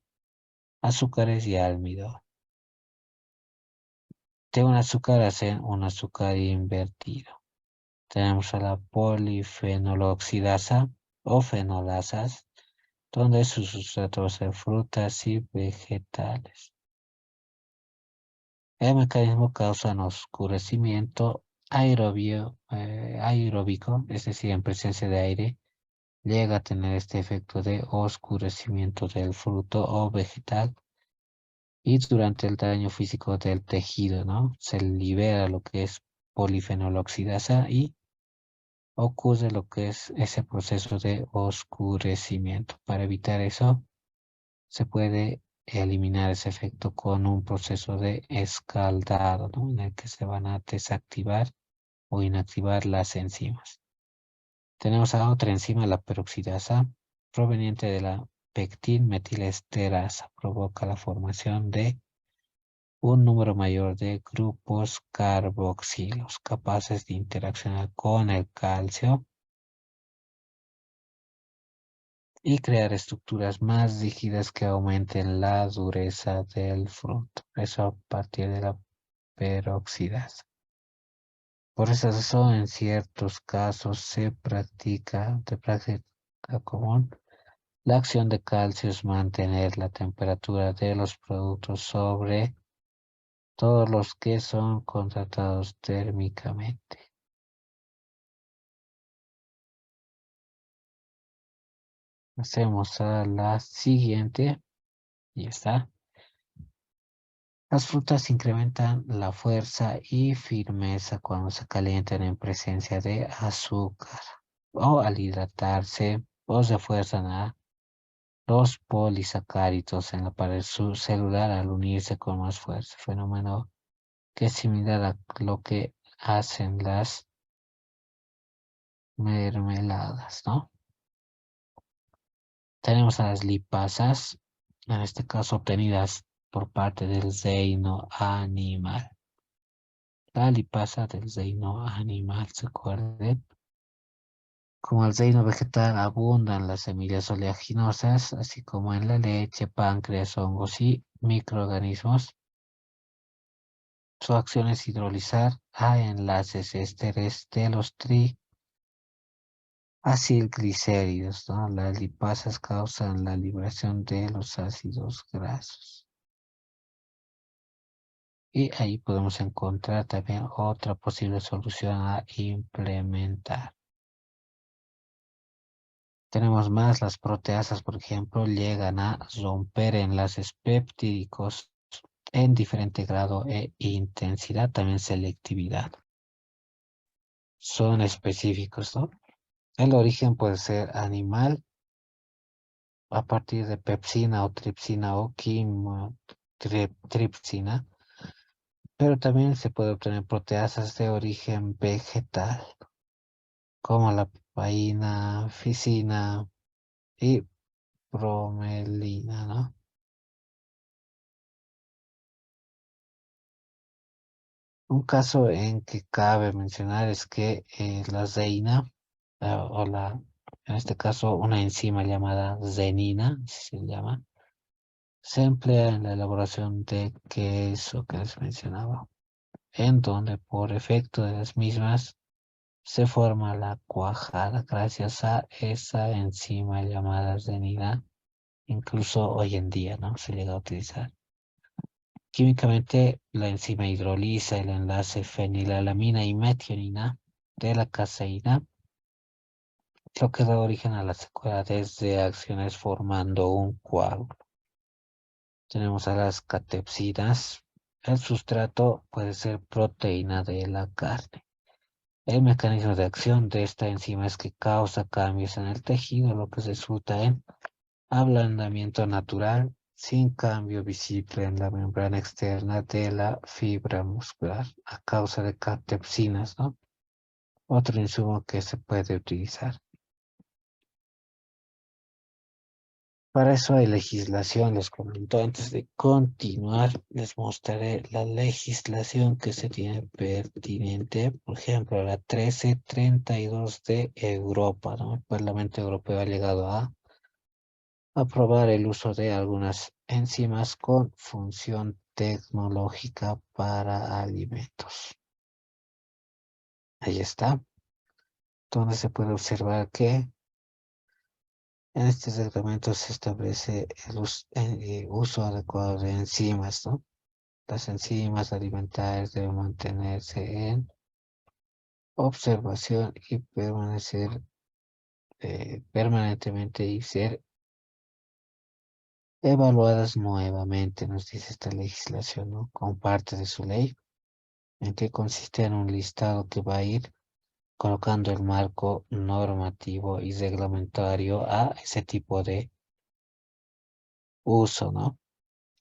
azúcares y almidón. De un azúcar hacen un azúcar invertido. Tenemos a la polifenoloxidasa o fenolasas, donde sus sustratos son frutas y vegetales. El mecanismo causa un oscurecimiento aeróbico, es decir, en presencia de aire, llega a tener este efecto de oscurecimiento del fruto o vegetal y durante el daño físico del tejido, ¿no? Se libera lo que es polifenoloxidasa y ocurre lo que es ese proceso de oscurecimiento. Para evitar eso, se puede eliminar ese efecto con un proceso de escaldado, ¿no?, en el que se van a desactivar o inactivar las enzimas. Tenemos a otra enzima, la peroxidasa, proveniente de la pectinmetilesterasa. Provoca la formación de un número mayor de grupos carboxilos capaces de interaccionar con el calcio y crear estructuras más rígidas que aumenten la dureza del fruto. Eso a partir de la peroxidasa. Por esa razón, en ciertos casos se practica de práctica común. La acción de calcio es mantener la temperatura de los productos sobre todos los que son contratados térmicamente. Hacemos a la siguiente y está. Las frutas incrementan la fuerza y firmeza cuando se calientan en presencia de azúcar o al hidratarse o refuerzan a los polisacáridos en la pared celular al unirse con más fuerza, fenómeno que es similar a lo que hacen las mermeladas, ¿no? Tenemos a las lipasas, en este caso obtenidas por parte del reino animal. La lipasa del reino animal, ¿se acuerdan? Como el reino vegetal abundan las semillas oleaginosas, así como en la leche, páncreas, hongos y microorganismos. Su acción es hidrolizar a enlaces ésteres de los triacilglicéridos, ¿no? Las lipasas causan la liberación de los ácidos grasos. Y ahí podemos encontrar también otra posible solución a implementar. Tenemos más, las proteasas, por ejemplo, llegan a romper enlaces peptídicos en diferente grado e intensidad, también selectividad. Son específicos, ¿no? El origen puede ser animal a partir de pepsina o tripsina o quimotripsina. pero también se puede obtener proteasas de origen vegetal, como la papaína, ficina y bromelina, ¿no? Un caso en que cabe mencionar es que la zeina, en este caso una enzima llamada zenina, así se llama, se emplea en la elaboración de queso que les mencionaba, en donde por efecto de las mismas se forma la cuajada gracias a esa enzima llamada zenina, incluso hoy en día, ¿no? Se llega a utilizar. Químicamente, la enzima hidroliza el enlace fenilalamina y metionina de la caseína, lo que da origen a las secuelas de acciones formando un coágulo. Tenemos a las catepsinas. El sustrato puede ser proteína de la carne. El mecanismo de acción de esta enzima es que causa cambios en el tejido, lo que resulta en ablandamiento natural sin cambio visible en la membrana externa de la fibra muscular a causa de catepsinas, ¿no? Otro insumo que se puede utilizar. Para eso hay legislación, les comento. Antes de continuar, les mostraré la legislación que se tiene pertinente. Por ejemplo, la 1332 de Europa, ¿no? El Parlamento Europeo ha llegado a aprobar el uso de algunas enzimas con función tecnológica para alimentos. Ahí está, donde se puede observar que en este reglamento se establece el uso adecuado de enzimas, ¿no? Las enzimas alimentarias deben mantenerse en observación y permanecer permanentemente y ser evaluadas nuevamente, nos dice esta legislación, ¿no? Como parte de su ley, en que consiste en un listado que va a ir colocando el marco normativo y reglamentario a ese tipo de uso, ¿no?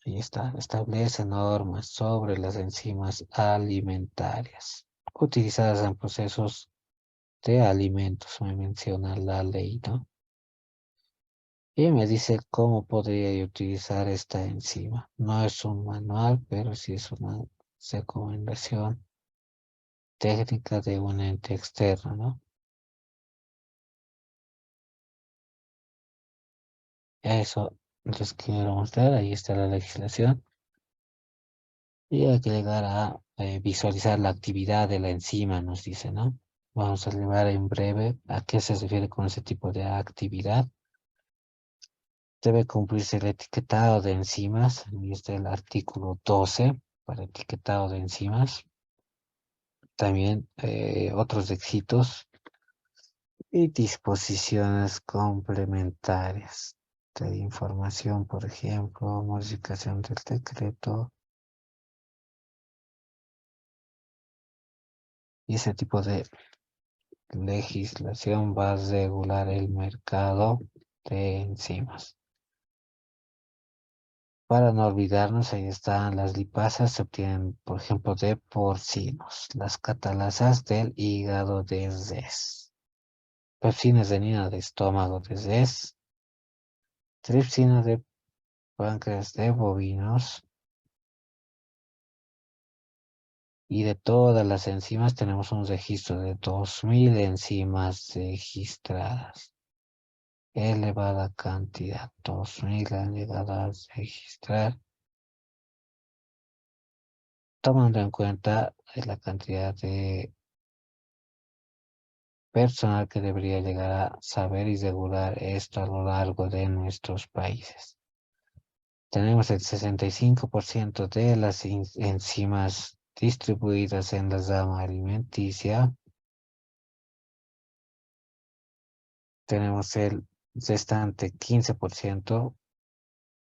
Ahí está, establece normas sobre las enzimas alimentarias utilizadas en procesos de alimentos, me menciona la ley, ¿no? Y me dice cómo podría yo utilizar esta enzima. No es un manual, pero sí es una recomendación técnica de un ente externo, ¿no? Eso les quiero mostrar, ahí está la legislación. Y hay que llegar a visualizar la actividad de la enzima, nos dice, ¿no? Vamos a llevar en breve a qué se refiere con ese tipo de actividad. Debe cumplirse el etiquetado de enzimas, y este es el artículo 12 para etiquetado de enzimas. También otros requisitos y disposiciones complementarias de información, por ejemplo, modificación del decreto y ese tipo de legislación va a regular el mercado de enzimas. Para no olvidarnos, ahí están las lipasas, se obtienen, por ejemplo, de porcinos, las catalasas del hígado de res, pepsina renina de estómago de res, tripsina de páncreas de bovinos y de todas las enzimas tenemos un registro de 2000 enzimas registradas. Elevada cantidad, 2000 han llegado a registrar, tomando en cuenta la cantidad de personal que debería llegar a saber y regular esto a lo largo de nuestros países. Tenemos el 65% de las enzimas distribuidas en la rama alimenticia. Tenemos el restante 15%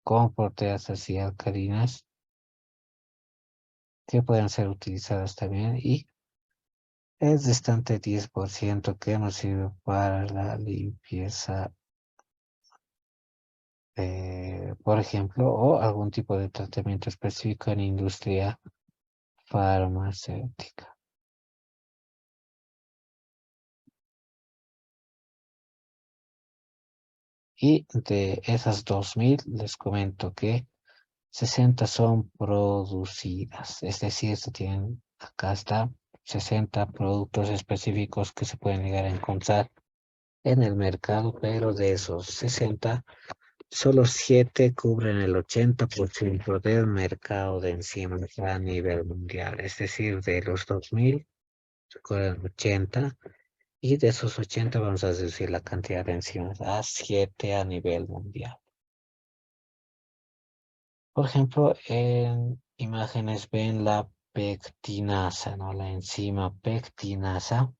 con proteasas y alcalinas que pueden ser utilizadas también y el restante 10% que nos sirve para la limpieza, por ejemplo, o algún tipo de tratamiento específico en industria farmacéutica. Y de esas 2000 les comento que 60 son producidas. Es decir, se tienen, acá está, 60 productos específicos que se pueden llegar a encontrar en el mercado, pero de esos 60 solo 7 cubren el 80% del mercado de enzimas a nivel mundial. Es decir, de los 2000 se cubren 80 y de esos 80 vamos a reducir la cantidad de enzimas a 7 a nivel mundial. Por ejemplo, en imágenes ven la pectinasa, ¿no? La enzima pectinasa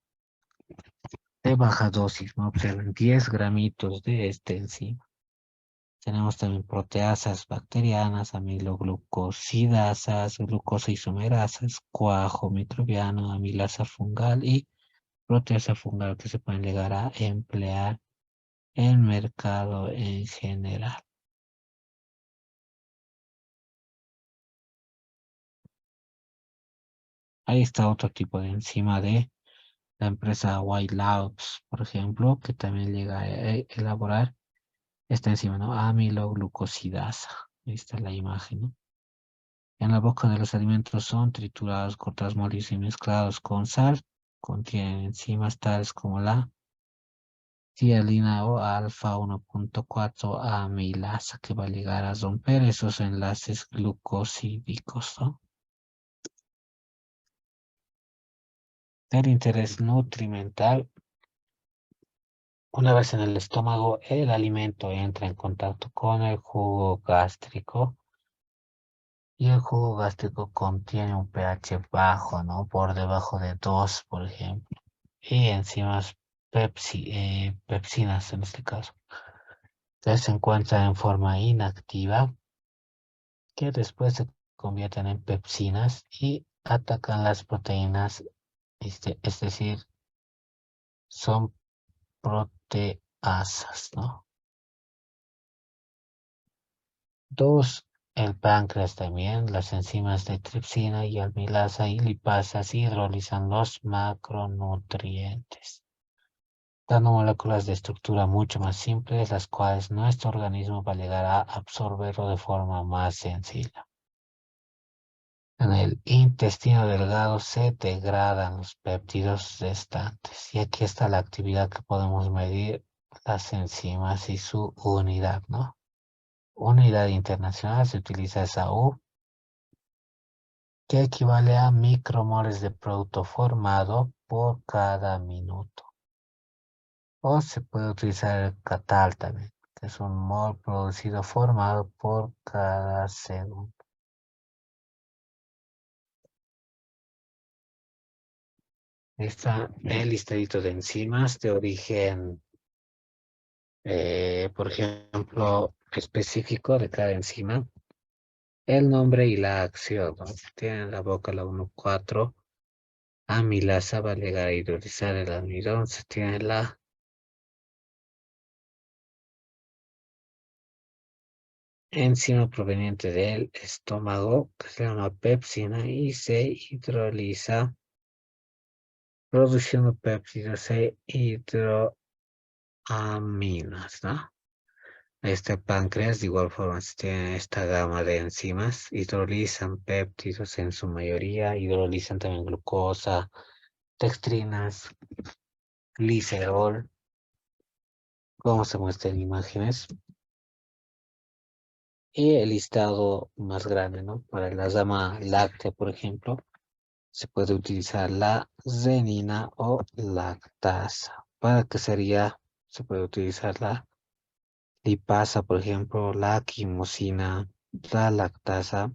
de baja dosis, ¿no? Observen 10 gramitos de esta enzima. Tenemos también proteasas bacterianas, amiloglucosidasas, glucosa isomerasas, cuajo microbiano, amilasa fungal y proteasa fungal que se pueden llegar a emplear en mercado en general. Ahí está otro tipo de enzima de la empresa White Labs, por ejemplo, que también llega a elaborar esta enzima, ¿no? Amiloglucosidasa. Ahí está la imagen, ¿no? En la boca de los alimentos son triturados, cortados, molidos y mezclados con sal. Contienen enzimas tales como la tialina o alfa 1.4 amilasa que va a llegar a romper esos enlaces glucosídicos, ¿no? El interés nutrimental. Una vez en el estómago, el alimento entra en contacto con el jugo gástrico y el jugo gástrico contiene un pH bajo, ¿no? Por debajo de 2, por ejemplo. Y enzimas pepsinas en este caso, que se encuentran en forma inactiva, que después se convierten en pepsinas y atacan las proteínas, es decir, son proteasas, ¿no? Dos, el páncreas también, las enzimas de tripsina y amilasa y lipasas hidrolizan los macronutrientes, dando moléculas de estructura mucho más simples, las cuales nuestro organismo va a llegar a absorberlo de forma más sencilla. En el intestino delgado se degradan los péptidos restantes y aquí está la actividad que podemos medir las enzimas y su unidad, ¿no? Unidad internacional se utiliza esa U que equivale a micromoles de producto formado por cada minuto. O se puede utilizar el catal también, que es un mol producido formado por cada segundo. Está el listadito de enzimas de origen, por ejemplo, específico de cada enzima. El nombre y la acción, ¿no? Tiene en la boca la 1,4. Amilasa va a llegar a hidrolizar el almidón. Se tiene la enzima proveniente del estómago, que se llama pepsina, y se hidroliza produciendo péptidos e hidroaminas, ¿no? Este páncreas de igual forma tiene esta gama de enzimas, hidrolizan péptidos en su mayoría, hidrolizan también glucosa, dextrinas, glicerol, como se muestra en imágenes. Y el listado más grande, ¿no? Para la rama láctea, por ejemplo, se puede utilizar la renina o lactasa. ¿Para qué sería? Se puede utilizar la lipasa, por ejemplo, la quimosina, la lactasa.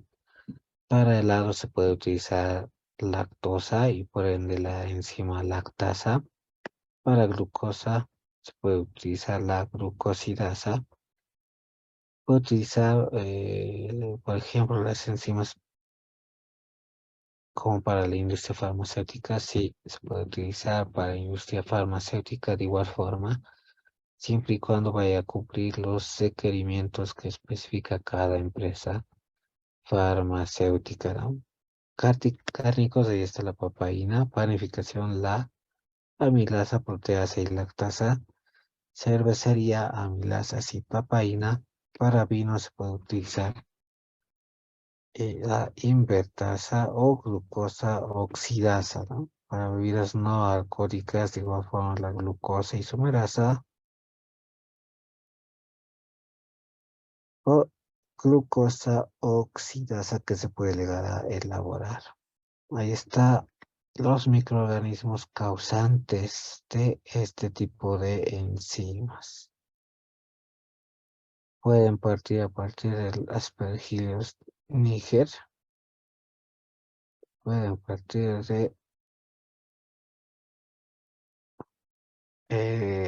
Para helado se puede utilizar lactosa y por ende la enzima lactasa. Para glucosa se puede utilizar la glucosidasa. Puede utilizar, por ejemplo, las enzimas como para la industria farmacéutica, sí, se puede utilizar para la industria farmacéutica de igual forma, siempre y cuando vaya a cumplir los requerimientos que especifica cada empresa farmacéutica, ¿no? cárnicos, ahí está la papaína, panificación, la amilasa, proteasa y lactasa, cervecería, amilasas y papaína. Para vino se puede utilizar la invertasa o glucosa oxidasa, ¿no? Para bebidas no alcohólicas, de igual forma la glucosa isomerasa o glucosa oxidasa que se puede llegar a elaborar. Ahí está los microorganismos causantes de este tipo de enzimas. Pueden partir a partir del Aspergillus niger, pueden partir de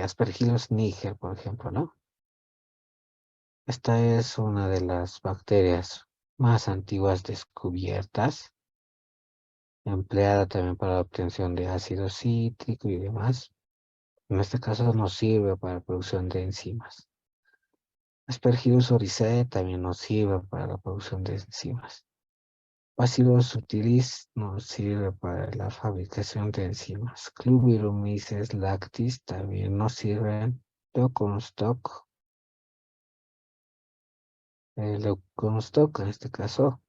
Aspergillus niger, por ejemplo, ¿no? Esta es una de las bacterias más antiguas descubiertas, empleada también para la obtención de ácido cítrico y demás. En este caso nos sirve para la producción de enzimas. Aspergillus oryzae también nos sirve para la producción de enzimas. Bacillus subtilis nos sirve para la fabricación de enzimas. Clubiromyces lactis también nos sirven. Leucostock, Leucostock en este caso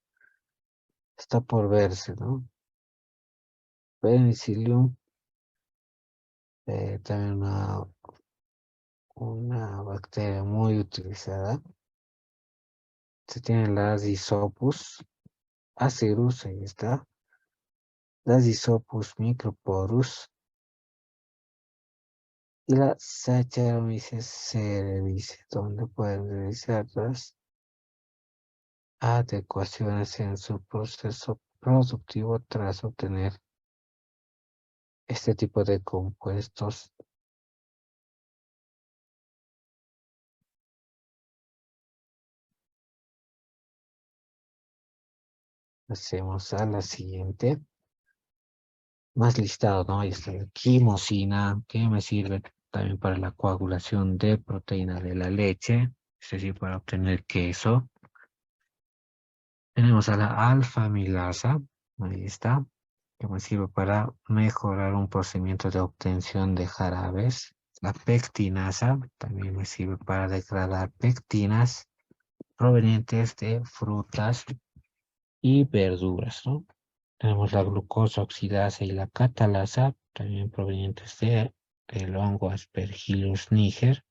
está por verse, ¿no? Penicillium, también una bacteria muy utilizada. Se tiene la Rhizopus acerus, ahí está. La Rhizopus microporus y la Saccharomyces cerevisiae, donde pueden realizar las adecuaciones en su proceso productivo tras obtener este tipo de compuestos. Hacemos a la siguiente. Más listado, ¿no? Ahí está la quimosina, que me sirve también para la coagulación de proteína de la leche, es decir, para obtener queso. Tenemos a la alfa-amilasa, ahí está, que me sirve para mejorar un procedimiento de obtención de jarabes. La pectinasa también me sirve para degradar pectinas provenientes de frutas y verduras, ¿no? Tenemos la glucosa oxidasa y la catalasa, también provenientes del hongo Aspergillus niger.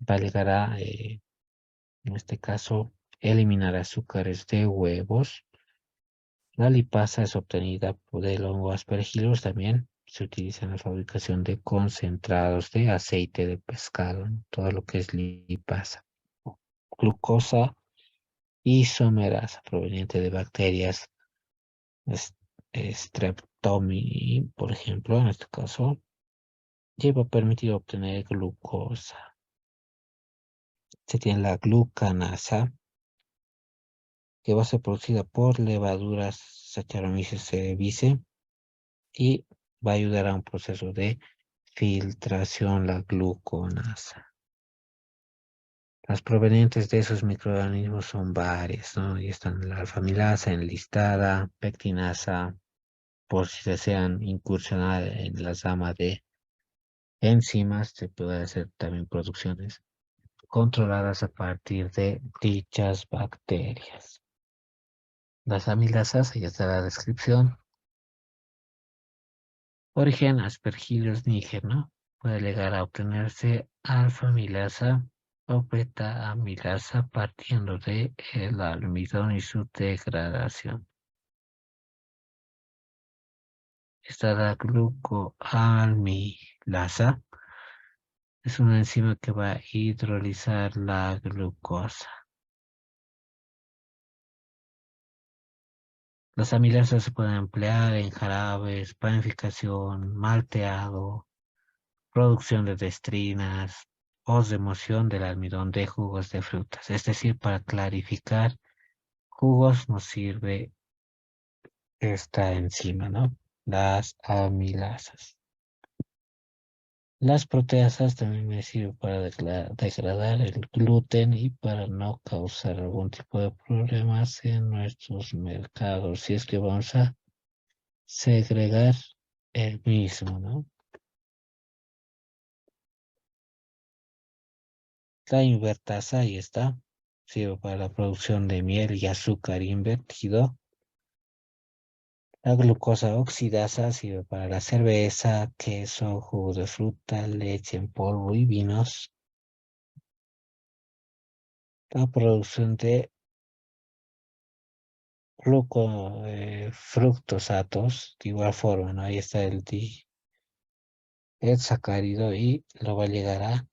Va a llegar a, en este caso, eliminar azúcares de huevos. La lipasa es obtenida del hongo Aspergillus, también se utiliza en la fabricación de concentrados de aceite de pescado, ¿no? Todo lo que es lipasa. Glucosa isomerasa, proveniente de bacterias Streptomi, por ejemplo, en este caso, lleva permitido obtener glucosa. Se tiene la glucanasa, que va a ser producida por levaduras Saccharomyces cerevisiae y va a ayudar a un proceso de filtración, la gluconasa. Las provenientes de esos microorganismos son varias, ¿no? Y están la alfamilasa enlistada, pectinasa, por si desean incursionar en la gama de enzimas, se puede hacer también producciones controladas a partir de dichas bacterias. Las amilasas, ahí está la descripción. Origen Aspergillus niger, ¿no? Puede llegar a obtenerse alfa-amilasa o beta-amilasa partiendo de el almidón y su degradación. Está la glucoamilasa. Es una enzima que va a hidrolizar la glucosa. Las amilasas se pueden emplear en jarabes, panificación, malteado, producción de destrinas, osmoción del almidón de jugos de frutas. Es decir, para clarificar jugos nos sirve esta enzima, ¿no? Las amilasas. Las proteasas también me sirven para degradar el gluten y para no causar algún tipo de problemas en nuestros mercados, si es que vamos a segregar el mismo, ¿no? La invertasa, ahí está, sirve para la producción de miel y azúcar invertido. La glucosa oxidasa sirve para la cerveza, queso, jugo de fruta, leche en polvo y vinos. La producción de fructosatos, de igual forma, ¿no? Ahí está el sacárido y lo va a llegar a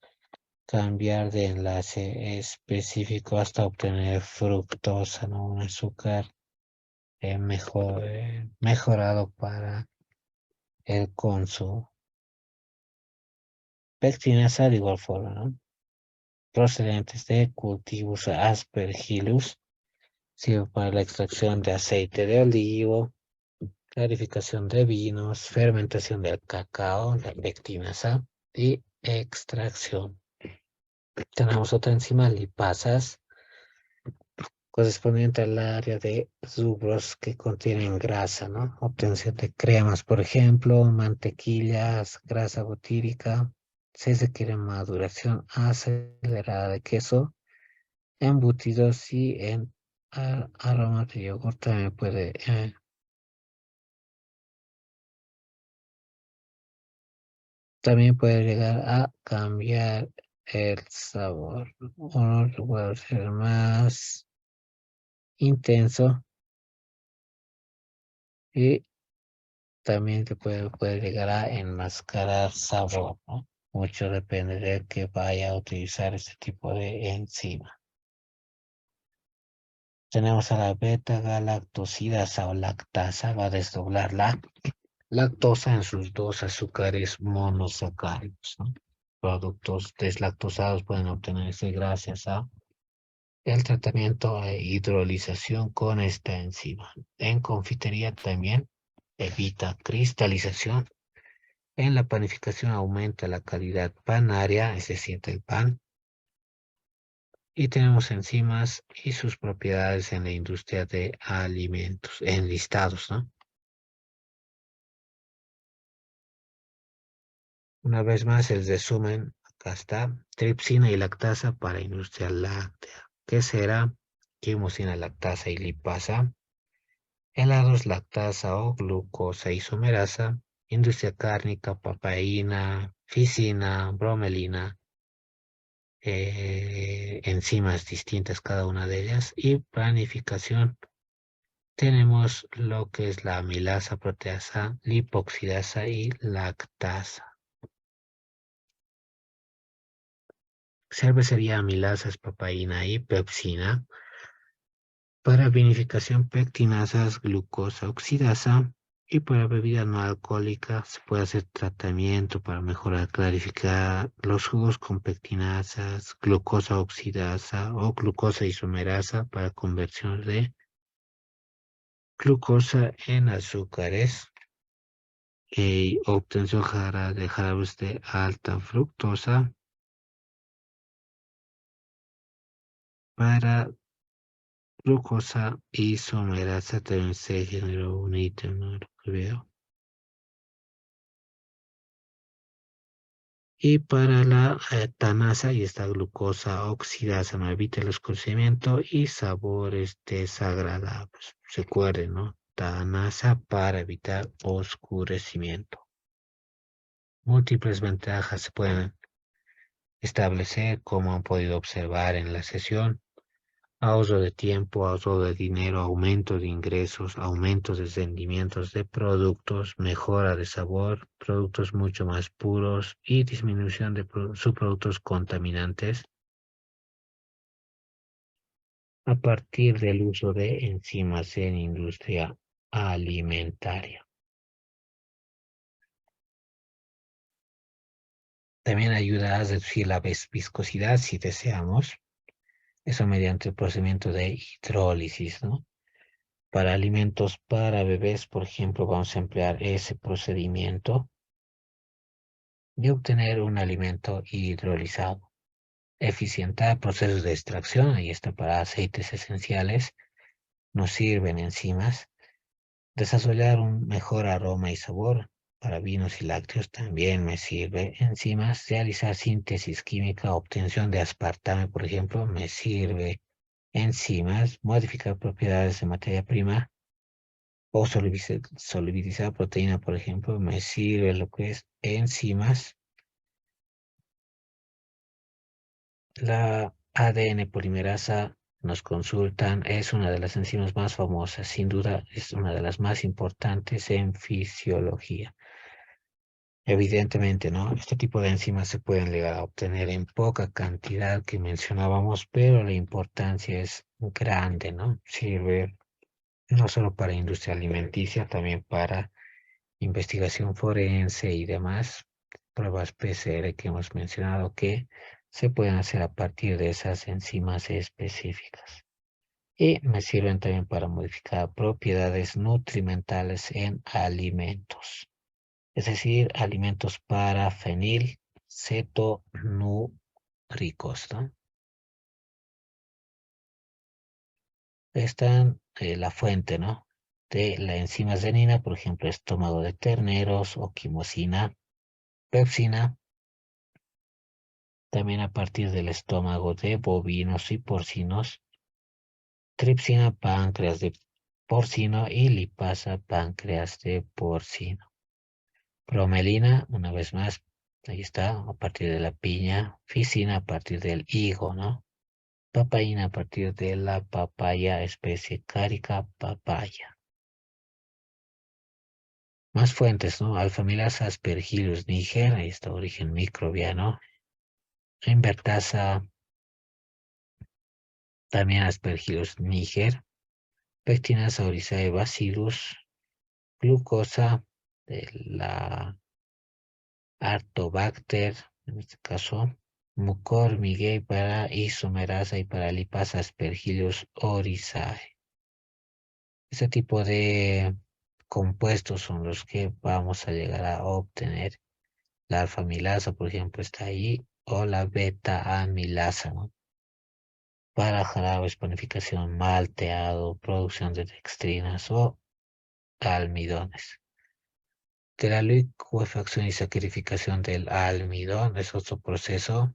cambiar de enlace específico hasta obtener fructosa, ¿no? Un azúcar mejorado para el consumo. Pectinasa de igual forma, ¿no? Procedentes de cultivos aspergillus, sirve para la extracción de aceite de olivo, clarificación de vinos, fermentación del cacao, la pectinasa y extracción. Tenemos otra enzima, lipasas, correspondiente al área de rubros que contienen grasa, ¿no? Obtención de cremas, por ejemplo, mantequillas, grasa butírica, se requiere maduración acelerada de queso, embutidos y en aromas de yogur también puede llegar a cambiar el sabor. Uno puede ser más intenso y también puede llegar a enmascarar sabor, ¿no? Mucho depende de que vaya a utilizar este tipo de enzima. Tenemos a la beta-galactosidasa o lactasa, va a desdoblar la lactosa en sus dos azúcares monosacáridos, ¿no? Productos deslactosados pueden obtenerse gracias a el tratamiento e hidrolización con esta enzima. En confitería también evita cristalización. En la panificación aumenta la calidad panaria, es decir, del pan. Y tenemos enzimas y sus propiedades en la industria de alimentos, enlistados, ¿no? Una vez más, el resumen, acá está, tripsina y lactasa para industria láctea. ¿Qué será? Quimosina, lactasa y lipasa. Helados, lactasa o glucosa isomerasa. Industria cárnica, papaína, ficina, bromelina, enzimas distintas cada una de ellas. Y planificación, tenemos lo que es la amilasa, proteasa, lipoxidasa y lactasa. Cervecería, amilasas, papaína y pepsina. Para vinificación, pectinasas, glucosa oxidasa. Y para bebida no alcohólica se puede hacer tratamiento para mejorar, clarificar los jugos con pectinasas, glucosa oxidasa o glucosa isomerasa para conversión de glucosa en azúcares y obtención de jarabes de alta fructosa para glucosa isomerasa. También se generó un ítem, ¿no? Lo que veo. Y para la tanasa y esta glucosa oxidasa no evita el oscurecimiento y sabores desagradables. Recuerden, ¿no? Tanasa para evitar oscurecimiento. Múltiples ventajas se pueden establecer, como han podido observar en la sesión. Ahorro de tiempo, ahorro de dinero, aumento de ingresos, aumento de rendimientos de productos, mejora de sabor, productos mucho más puros y disminución de subproductos contaminantes a partir del uso de enzimas en industria alimentaria. También ayuda a reducir la viscosidad si deseamos, eso mediante el procedimiento de hidrólisis, ¿no? Para alimentos para bebés, por ejemplo, vamos a emplear ese procedimiento. y obtener un alimento hidrolizado. Eficientar procesos de extracción, ahí está para aceites esenciales, nos sirven enzimas. Desarrollar un mejor aroma y sabor para vinos y lácteos también me sirve. Enzimas, realizar síntesis química, obtención de aspartame, por ejemplo, me sirve. Enzimas, modificar propiedades de materia prima o solubilizar proteína, por ejemplo, me sirve lo que es enzimas. La ADN polimerasa nos consultan, es una de las enzimas más famosas, sin duda es una de las más importantes en fisiología. Evidentemente, ¿no? Este tipo de enzimas se pueden llegar a obtener en poca cantidad que mencionábamos, pero la importancia es grande, ¿no? Sirve no solo para industria alimenticia, también para investigación forense y demás, pruebas PCR que hemos mencionado que se pueden hacer a partir de esas enzimas específicas. Y me sirven también para modificar propiedades nutrimentales en alimentos, es decir, alimentos para fenil cetonúricos, ¿no? Están la fuente, ¿no? De la enzima renina, por ejemplo, estómago de terneros o quimosina, pepsina, también a partir del estómago de bovinos y porcinos, tripsina, páncreas de porcino y lipasa, páncreas de porcino. Bromelina, una vez más, ahí está, a partir de la piña, ficina a partir del higo, ¿no? Papaína a partir de la papaya, especie Carica papaya. Más fuentes, ¿no? Alfamilasa aspergillus niger, ahí está origen microbiano. Invertasa, también aspergillus niger. Pectinasa oryzae bacillus. Glucosa de la Artobacter, en este caso. Mucormigae para isomerasa y para lipasa aspergillus oryzae. Este tipo de compuestos son los que vamos a llegar a obtener. La alfamilasa, por ejemplo, está ahí, o la beta-amilasa, ¿no? Para jarabes, panificación, malteado, producción de dextrinas o almidones. Que la licuefacción y sacrificación del almidón es otro proceso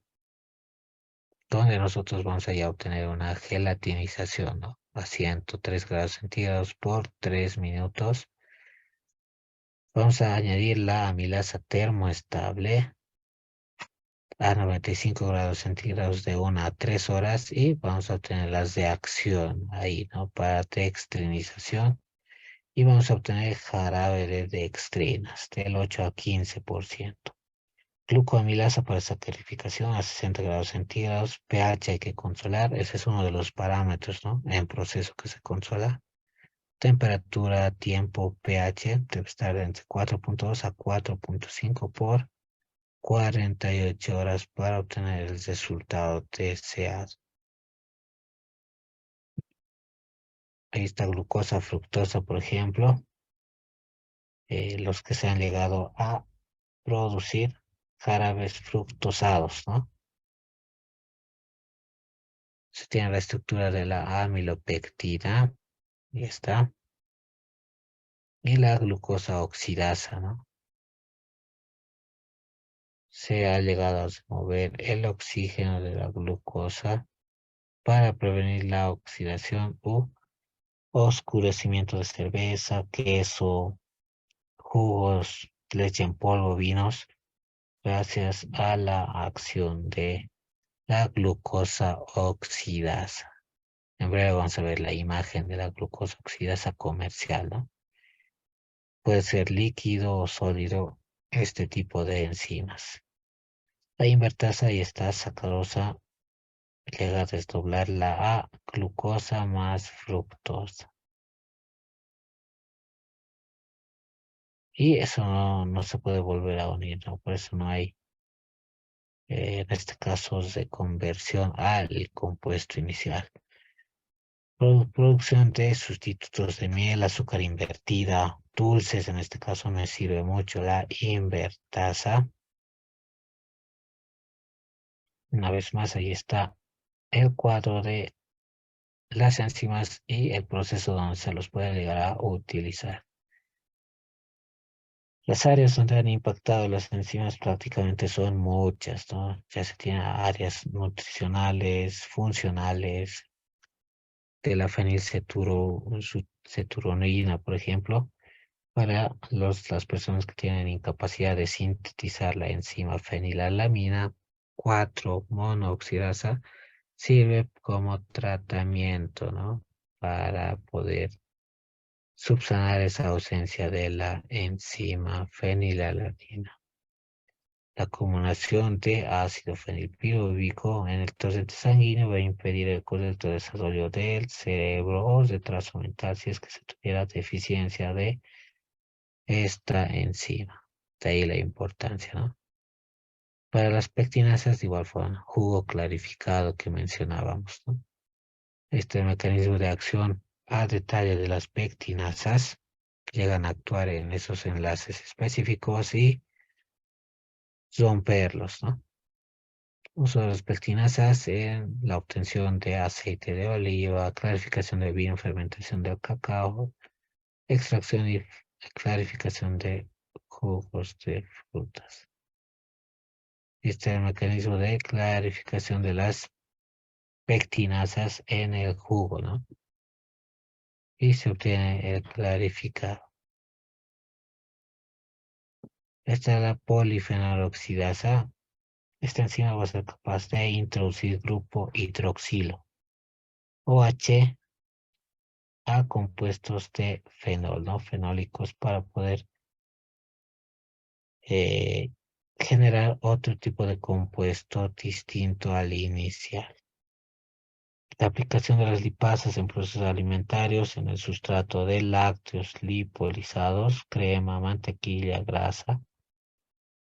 donde nosotros vamos a ya obtener una gelatinización, ¿no? A 103 grados centígrados por 3 minutos. Vamos a añadir la amilasa termoestable a 95 grados centígrados de 1 a 3 horas y vamos a obtener las de acción ahí, ¿no? Para dextrinización y vamos a obtener jarabe de dextrinas del 8 a 15%. Glucoamilasa para sacrificación a 60 grados centígrados, pH hay que controlar, ese es uno de los parámetros, ¿no? En proceso que se controla. Temperatura, tiempo, pH debe estar entre 4.2 a 4.5 por 48 horas para obtener el resultado deseado. Ahí está glucosa, fructosa, por ejemplo, los que se han llegado a producir jarabes fructosados, ¿no? Se tiene la estructura de la amilopectina, y está, y la glucosa oxidasa, ¿no? Se ha llegado a remover el oxígeno de la glucosa para prevenir la oxidación u oscurecimiento de cerveza, queso, jugos, leche en polvo, vinos, gracias a la acción de la glucosa oxidasa. En breve vamos a ver la imagen de la glucosa oxidasa comercial, ¿no? Puede ser líquido o sólido este tipo de enzimas. La invertasa y esta sacarosa llega a desdoblar la A glucosa más fructosa. Y eso no se puede volver a unir, ¿no? Por eso no hay, en este caso, de conversión al compuesto inicial. Producción de sustitutos de miel, azúcar invertida, dulces, en este caso me sirve mucho la invertasa. Una vez más, ahí está el cuadro de las enzimas y el proceso donde se los puede llegar a utilizar. Las áreas donde han impactado las enzimas prácticamente son muchas, ¿no? Ya se tienen áreas nutricionales, funcionales, de la fenilceturonina, por ejemplo, para las personas que tienen incapacidad de sintetizar la enzima fenilalanina 4 monooxidasa, sirve como tratamiento, ¿no? Para poder subsanar esa ausencia de la enzima fenilalanina. La acumulación de ácido fenilpiruvico en el torrente sanguíneo va a impedir el correcto desarrollo del cerebro o retraso mental si es que se tuviera deficiencia de esta enzima. De ahí la importancia, ¿no? Para las pectinasas, de igual forma, jugo clarificado que mencionábamos, ¿no? Este mecanismo de acción a detalle de las pectinasas llegan a actuar en esos enlaces específicos y romperlos, ¿no? Uso de las pectinasas en la obtención de aceite de oliva, clarificación de vino, fermentación del cacao, extracción y clarificación de jugos de frutas. Este es el mecanismo de clarificación de las pectinasas en el jugo, ¿no? Y se obtiene el clarificado. Esta es la polifenoloxidasa. Esta enzima va a ser capaz de introducir grupo hidroxilo, OH, a compuestos de fenol, ¿no? Fenólicos para poder eh, generar otro tipo de compuesto distinto al inicial. La aplicación de las lipasas en procesos alimentarios en el sustrato de lácteos lipolizados, crema, mantequilla, grasa,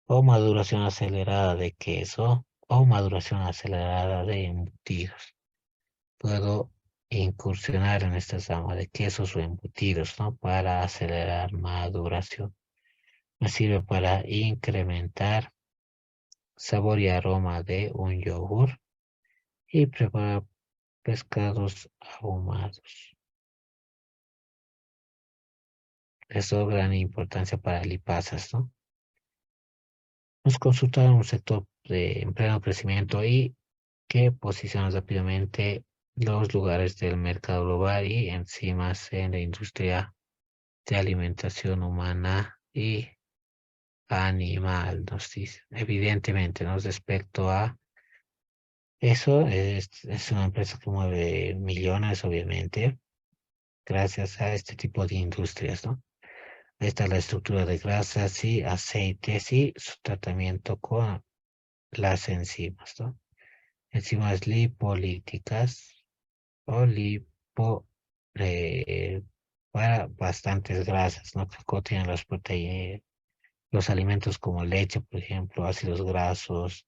o maduración acelerada de queso, o maduración acelerada de embutidos. Puedo incursionar en esta gama de quesos o embutidos, ¿no? Para acelerar maduración. Me sirve para incrementar sabor y aroma de un yogur y preparar pescados ahumados. Eso gran importancia para lipasas, ¿no? Nos consultaron un sector en pleno crecimiento y que posiciona rápidamente los lugares del mercado global y enzimas en la industria de alimentación humana y animal, nos dice. Evidentemente, ¿no? Respecto a eso, es una empresa que mueve millones, obviamente, gracias a este tipo de industrias, ¿no? Esta es la estructura de grasas y aceites y su tratamiento con las enzimas, ¿no? Enzimas lipolíticas o eh, para bastantes grasas, ¿no? Que contienen las proteínas, los alimentos como leche, por ejemplo, ácidos grasos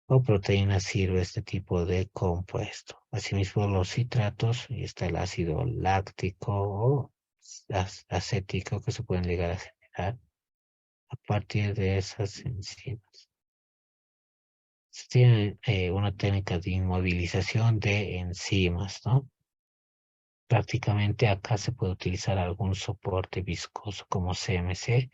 o proteínas sirve este tipo de compuesto. Asimismo, los citratos, y está el ácido láctico o acético que se pueden llegar a generar a partir de esas enzimas. Se tiene una técnica de inmovilización de enzimas, ¿no? Prácticamente acá se puede utilizar algún soporte viscoso como CMC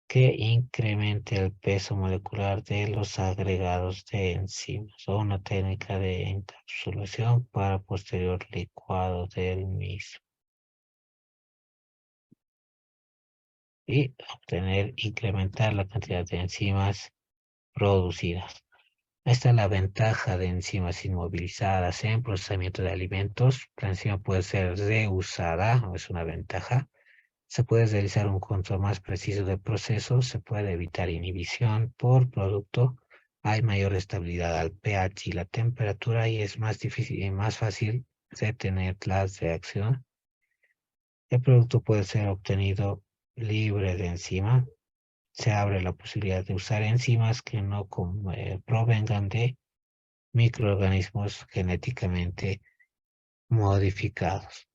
que incremente el peso molecular de los agregados de enzimas o una técnica de encapsulación para posterior licuado del mismo y incrementar la cantidad de enzimas producidas. Esta es la ventaja de enzimas inmovilizadas en procesamiento de alimentos. La enzima puede ser reusada, es una ventaja. Se puede realizar un control más preciso del proceso, se puede evitar inhibición por producto, hay mayor estabilidad al pH y la temperatura y es más difícil y más fácil detener la reacción. El producto puede ser obtenido libre de enzima. Se abre la posibilidad de usar enzimas que no provengan de microorganismos genéticamente modificados.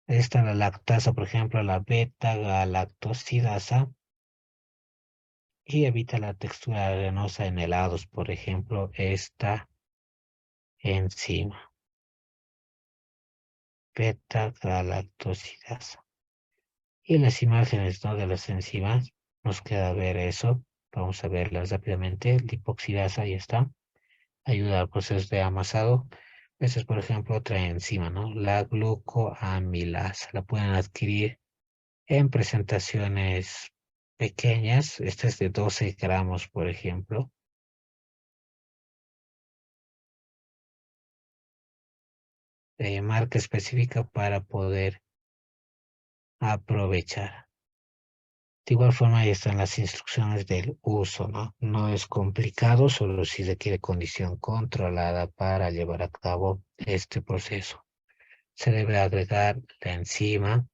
Esta la lactasa, por ejemplo, la beta-galactosidasa y evita la textura arenosa en helados, por ejemplo, esta enzima, beta-galactosidasa. Y las imágenes, ¿no?, de las enzimas, nos queda ver eso. Vamos a verlas rápidamente. Lipoxidasa, ahí está. Ayuda al proceso de amasado. Esta es, por ejemplo, otra enzima, ¿no? La glucoamilasa. La pueden adquirir en presentaciones pequeñas. Esta es de 12 gramos, por ejemplo. Marca específica para poder aprovechar. De igual forma, ahí están las instrucciones del uso, ¿no? No es complicado, solo si requiere condición controlada para llevar a cabo este proceso. Se debe agregar la enzima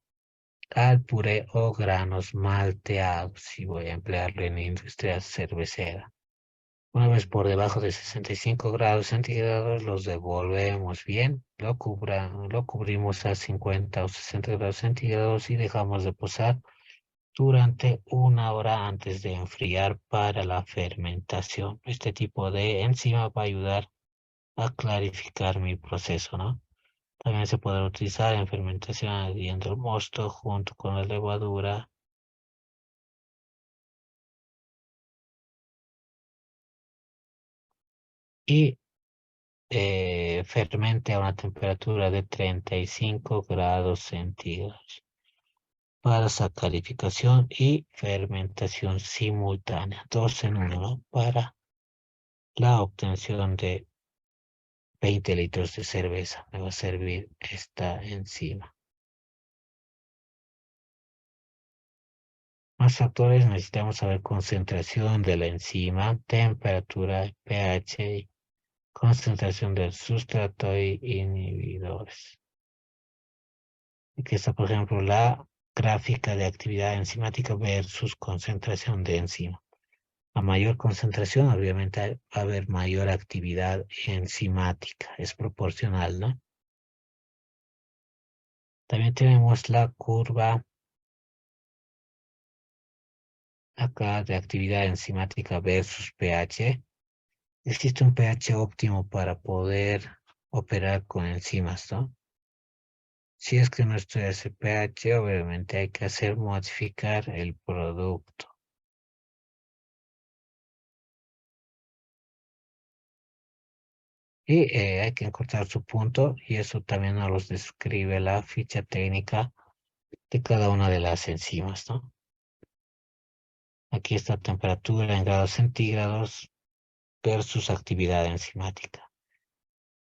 al puré o granos malteados, si voy a emplearlo en industria cervecera. Una vez por debajo de 65 grados centígrados, los devolvemos bien, lo cubrimos a 50 o 60 grados centígrados y dejamos reposar durante 1 hora antes de enfriar para la fermentación. Este tipo de enzima va a ayudar a clarificar mi proceso, ¿no? También se puede utilizar en fermentación añadiendo el mosto junto con la levadura y fermente a una temperatura de 35 grados centígrados para sacarificación y fermentación simultánea, dos en uno, ¿no?, para la obtención de 20 litros de cerveza. Me va a servir esta enzima. Más factores: necesitamos saber concentración de la enzima, temperatura, pH, concentración del sustrato y inhibidores. Aquí está, por ejemplo, la gráfica de actividad enzimática versus concentración de enzima. A mayor concentración, obviamente, va a haber mayor actividad enzimática. Es proporcional, ¿no? También tenemos la curva acá de actividad enzimática versus pH. Existe un pH óptimo para poder operar con enzimas, ¿no? Si es que no estoy a ese pH, obviamente hay que hacer modificar el producto. Y hay que encontrar su punto, y eso también nos los describe la ficha técnica de cada una de las enzimas, ¿no? Aquí está temperatura en grados centígrados versus actividad enzimática.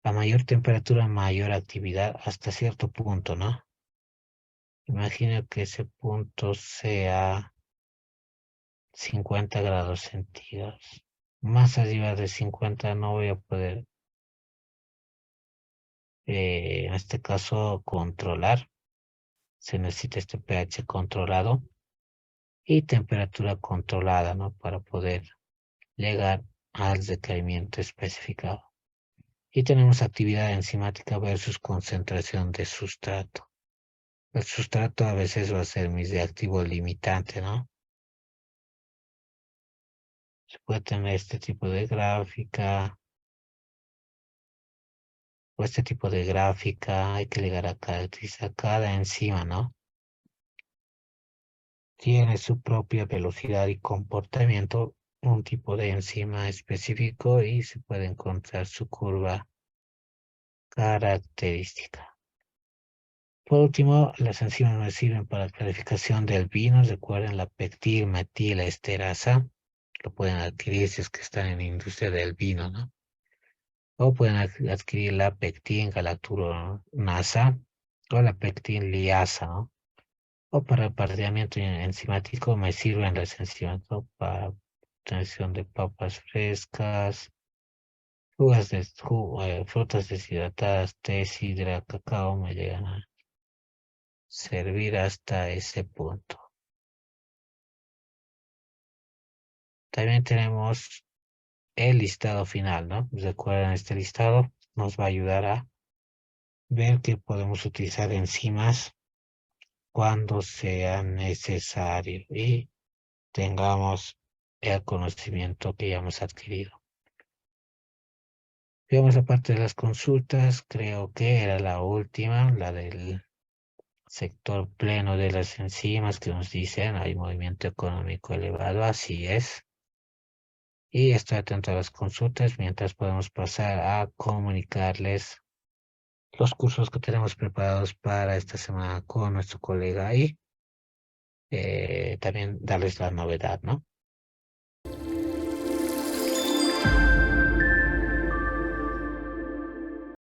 A mayor temperatura, mayor actividad hasta cierto punto, ¿no? Imagino que ese punto sea 50 grados centígrados. Más arriba de 50 no voy a poder, en este caso, controlar. Se necesita este pH controlado y temperatura controlada, ¿no?, para poder llegar al requerimiento especificado. Y tenemos actividad enzimática versus concentración de sustrato. El sustrato a veces va a ser mi reactivo limitante, ¿no? Se puede tener este tipo de gráfica o este tipo de gráfica. Hay que llegar a caracterizar cada enzima, ¿no? Tiene su propia velocidad y comportamiento, un tipo de enzima específico, y se puede encontrar su curva característica. Por último, las enzimas nos sirven para la clarificación del vino. Recuerden la pectilmetilesterasa. Lo pueden adquirir si es que están en la industria del vino, ¿no? O pueden adquirir la pectingalacturonasa o la pectinliasa, ¿no? O para el pardeamiento enzimático me sirven las enzimas, ¿no?, para obtención de papas frescas, frutas deshidratadas, té, sidra, cacao, me llegan a servir hasta ese punto. También tenemos el listado final, ¿no? Recuerden, este listado nos va a ayudar a ver que podemos utilizar enzimas cuando sea necesario y tengamos el conocimiento que ya hemos adquirido. Veamos la parte de las consultas, creo que era la última, la del sector pleno de las enzimas que nos dicen hay movimiento económico elevado, así es. Y estoy atento a las consultas mientras podemos pasar a comunicarles los cursos que tenemos preparados para esta semana con nuestro colega y también darles la novedad, ¿no?